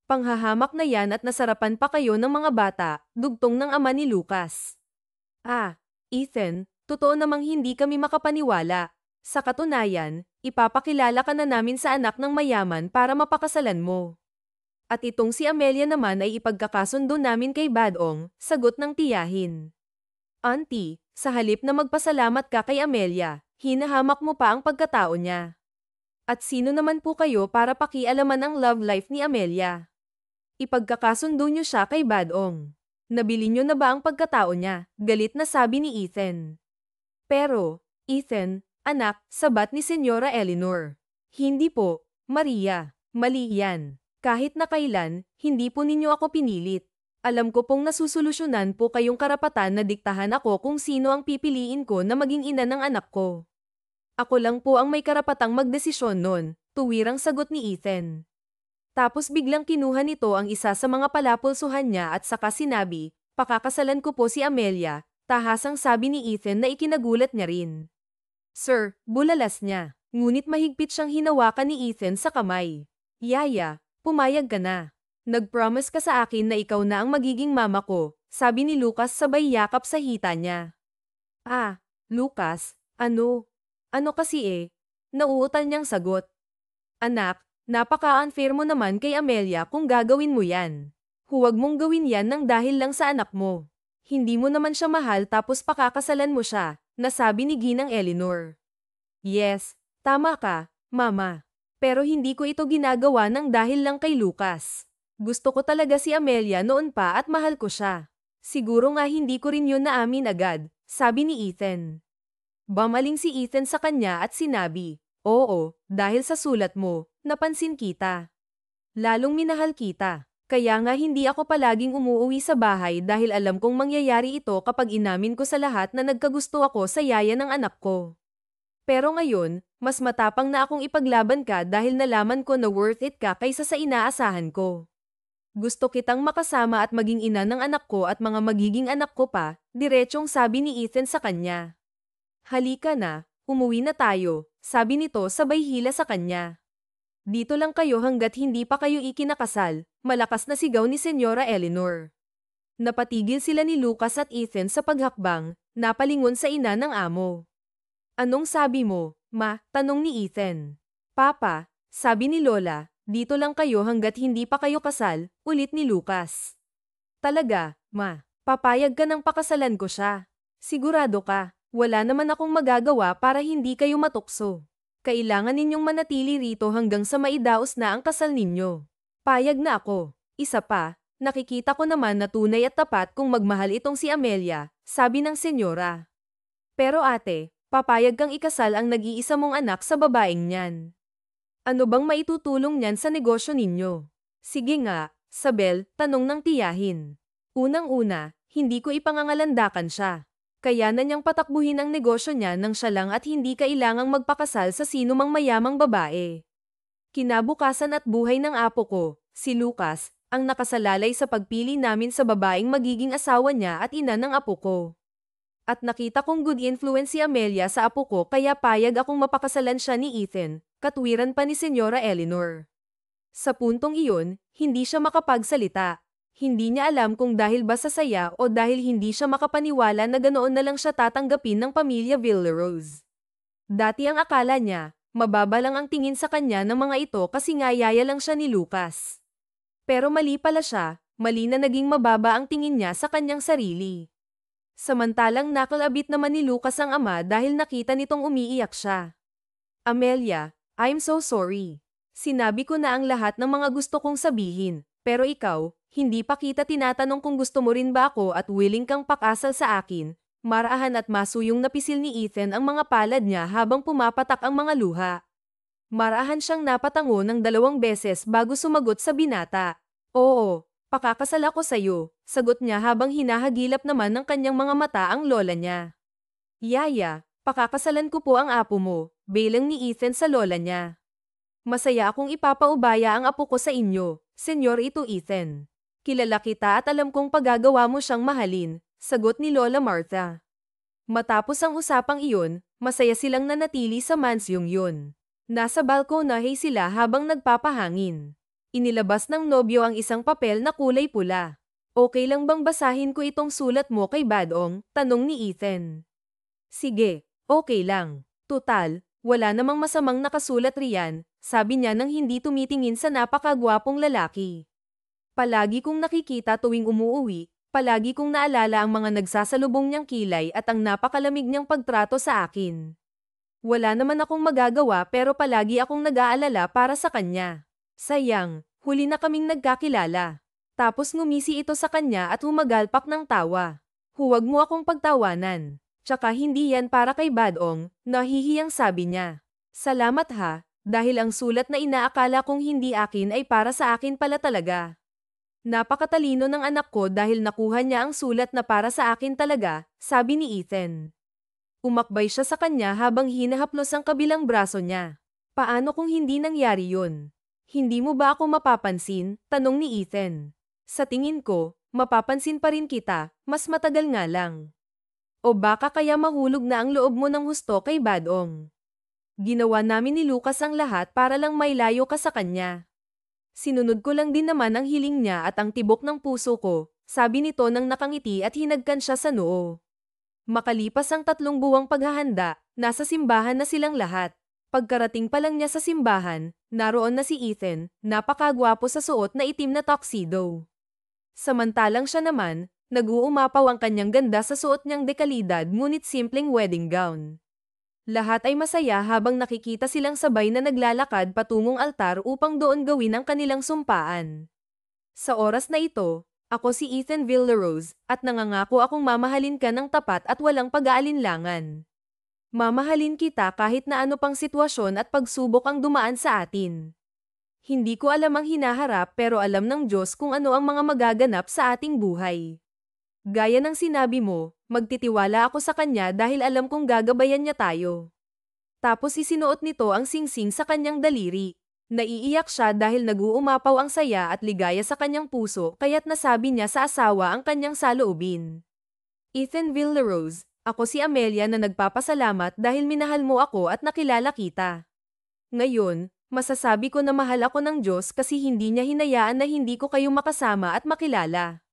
Panghahamak na yan at nasarapan pa kayo ng mga bata, dugtong ng ama ni Lucas. Ah, Ethan, totoo namang hindi kami makapaniwala. Sa katunayan, ipapakilala ka na namin sa anak ng mayaman para mapakasalan mo. At itong si Amelia naman ay ipagkakasundo namin kay Badong, sagot ng tiyahin. Auntie, sa halip na magpasalamat ka kay Amelia, hinahamak mo pa ang pagkatao niya. At sino naman po kayo para pakialaman ang love life ni Amelia? Ipagkakasundo niyo siya kay Badong. Nabili niyo na ba ang pagkatao niya? Galit na sabi ni Ethan. Pero, Ethan, anak, sabat ni Senyora Eleanor. Hindi po, Maria, mali yan. Kahit na kailan, hindi po ninyo ako pinilit. Alam ko pong nasusolusyonan po kayong karapatan na diktahan ako kung sino ang pipiliin ko na maging ina ng anak ko. Ako lang po ang may karapatang magdesisyon nun, tuwirang sagot ni Ethan. Tapos biglang kinuha nito ang isa sa mga palapulsuhan niya at saka sinabi, pakakasalan ko po si Amelia, tahasang sabi ni Ethan na ikinagulat niya rin. Sir, bulalas niya, ngunit mahigpit siyang hinawakan ni Ethan sa kamay. Yaya, pumayag ka na. Nag-promise ka sa akin na ikaw na ang magiging mama ko, sabi ni Lucas sabay yakap sa hita niya. Ah, Lucas, ano? Ano kasi Nauutal niyang sagot. Anak, napaka-unfair mo naman kay Amelia kung gagawin mo yan. Huwag mong gawin yan nang dahil lang sa anak mo. Hindi mo naman siya mahal tapos pakakasalan mo siya, nasabi ni Ginang Eleanor. Yes, tama ka, Mama. Pero hindi ko ito ginagawa nang dahil lang kay Lucas. Gusto ko talaga si Amelia noon pa at mahal ko siya. Siguro nga hindi ko rin yun naamin agad, sabi ni Ethan. Bamaling si Ethan sa kanya at sinabi, oo, dahil sa sulat mo, napansin kita. Lalong minahal kita. Kaya nga hindi ako palaging umuuwi sa bahay dahil alam kong mangyayari ito kapag inamin ko sa lahat na nagkagusto ako sa yaya ng anak ko. Pero ngayon, mas matapang na akong ipaglaban ka dahil nalaman ko na worth it ka kaysa sa inaasahan ko. Gusto kitang makasama at maging ina ng anak ko at mga magiging anak ko pa, diretsong sabi ni Ethan sa kanya. Halika na, umuwi na tayo, sabi nito sabay hila sa kanya. Dito lang kayo hanggat hindi pa kayo ikinakasal, malakas na sigaw ni Senyora Eleanor. Napatigil sila ni Lucas at Ethan sa paghakbang, napalingon sa ina ng amo. Anong sabi mo, Ma? Tanong ni Ethan. Papa, sabi ni Lola, dito lang kayo hanggat hindi pa kayo kasal, ulit ni Lucas. Talaga, Ma, papayag ka nang pakasalan ko siya. Sigurado ka, wala naman akong magagawa para hindi kayo matukso. Kailangan ninyong manatili rito hanggang sa maidaos na ang kasal ninyo. Payag na ako. Isa pa, nakikita ko naman na tunay at tapat kung magmahal itong si Amelia, sabi ng senyora. Pero ate, papayag kang ikasal ang nag-iisa mong anak sa babaeng niyan. Ano bang maitutulong niyan sa negosyo ninyo? Sige nga, Sabel, tanong ng tiyahin. Unang-una, hindi ko ipangangalandakan siya. Kaya na niyang patakbuhin ang negosyo niya nang siya lang at hindi kailangang magpakasal sa sinumang mayamang babae. Kinabukasan at buhay ng apo ko, si Lucas, ang nakasalalay sa pagpili namin sa babaeng magiging asawa niya at ina ng apo ko. At nakita kong good influence si Amelia sa apo ko kaya payag akong mapakasalan siya ni Ethan, katwiran pa ni Senyora Eleanor. Sa puntong iyon, hindi siya makapagsalita. Hindi niya alam kung dahil ba sa saya o dahil hindi siya makapaniwala na ganoon na lang siya tatanggapin ng pamilya Villarose. Dati ang akala niya, mababa lang ang tingin sa kanya ng mga ito kasi nga yaya lang siya ni Lucas. Pero mali pala siya, mali na naging mababa ang tingin niya sa kanyang sarili. Samantalang nakalabit naman ni Lucas ang ama dahil nakita nitong umiiyak siya. Amelia, I'm so sorry. Sinabi ko na ang lahat ng mga gusto kong sabihin, pero ikaw, hindi pa kita tinatanong kung gusto mo rin ba ako at willing kang pakasal sa akin. Marahan at masuyong napisil ni Ethan ang mga palad niya habang pumapatak ang mga luha. Marahan siyang napatango ng 2 beses bago sumagot sa binata. Oo, pakakasal ako sa'yo, sagot niya habang hinahagilap naman ng kanyang mga mata ang lola niya. Yaya, pakakasalan ko po ang apo mo, bilang ni Ethan sa lola niya. Masaya akong ipapaubaya ang apo ko sa inyo, Senyor ito Ethan. Kilala kita at alam kong pagagawa mo siyang mahalin, sagot ni Lola Martha. Matapos ang usapang iyon, masaya silang nanatili sa mansyong yun. Nasa balkonahe sila habang nagpapahangin. Inilabas ng nobyo ang isang papel na kulay pula. Okay lang bang basahin ko itong sulat mo kay Badong? Tanong ni Ethan. Sige, okay lang. Tutal, wala namang masamang nakasulat riyan, sabi niya nang hindi tumitingin sa napakagwapong lalaki. Palagi kong nakikita tuwing umuuwi, palagi kong naalala ang mga nagsasalubong niyang kilay at ang napakalamig niyang pagtrato sa akin. Wala naman akong magagawa pero palagi akong nag-aalala para sa kanya. Sayang, huli na kaming nagkakilala. Tapos ngumisi ito sa kanya at humagalpak ng tawa. Huwag mo akong pagtawanan. Tsaka hindi yan para kay Badong, nahihiyang sabi niya. Salamat ha, dahil ang sulat na inaakala kong hindi akin ay para sa akin pala talaga. Napakatalino ng anak ko dahil nakuha niya ang sulat na para sa akin talaga, sabi ni Ethan. Umakbay siya sa kanya habang hinahaplos ang kabilang braso niya. Paano kung hindi nangyari yun? Hindi mo ba ako mapapansin? Tanong ni Ethan. Sa tingin ko, mapapansin pa rin kita, mas matagal nga lang. O baka kaya mahulog na ang loob mo ng husto kay Badong. Ginawa namin ni Lucas ang lahat para lang may layo ka sa kanya. Sinunod ko lang din naman ang hiling niya at ang tibok ng puso ko, sabi nito nang nakangiti at hinagkan siya sa noo. Makalipas ang 3 buwang paghahanda, nasa simbahan na silang lahat. Pagkarating pa lang niya sa simbahan, naroon na si Ethan, napakagwapo sa suot na itim na tuxedo. Samantalang siya naman, nag-uumapaw ang kanyang ganda sa suot niyang dekalidad ngunit simpleng wedding gown. Lahat ay masaya habang nakikita silang sabay na naglalakad patungong altar upang doon gawin ang kanilang sumpaan. Sa oras na ito, ako si Ethan Villarose at nangangako akong mamahalin ka ng tapat at walang pag-aalinlangan. Mamahalin kita kahit na ano pang sitwasyon at pagsubok ang dumaan sa atin. Hindi ko alam ang hinaharap pero alam ng Diyos kung ano ang mga magaganap sa ating buhay. Gaya ng sinabi mo, magtitiwala ako sa kanya dahil alam kong gagabayan niya tayo. Tapos isinuot nito ang singsing sa kanyang daliri. Naiiyak siya dahil nag-uumapaw ang saya at ligaya sa kanyang puso kaya't nasabi niya sa asawa ang kanyang saloobin. Ethan Villarose, ako si Amelia na nagpapasalamat dahil minahal mo ako at nakilala kita. Ngayon, masasabi ko na mahal ako ng Diyos kasi hindi niya hinayaan na hindi ko kayo makasama at makilala.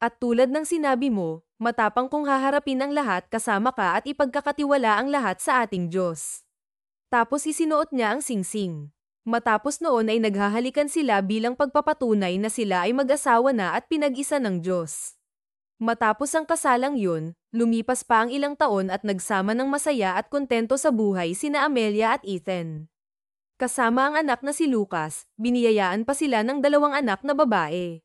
At tulad ng sinabi mo, matapang kong haharapin ang lahat kasama ka at ipagkakatiwala ang lahat sa ating Diyos. Tapos isinuot niya ang singsing. Matapos noon ay naghahalikan sila bilang pagpapatunay na sila ay mag-asawa na at pinag-isa ng Diyos. Matapos ang kasalang yun, lumipas pa ang ilang taon at nagsama ng masaya at kontento sa buhay sina Amelia at Ethan. Kasama ang anak na si Lucas, biniyayaan pa sila ng 2 anak na babae.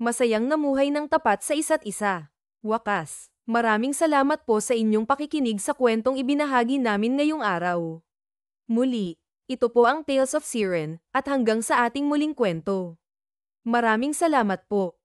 Masayang namuhay ng tapat sa isa't isa. Wakas, maraming salamat po sa inyong pakikinig sa kwentong ibinahagi namin ngayong araw. Muli, ito po ang Tales of Siren, at hanggang sa ating muling kwento. Maraming salamat po.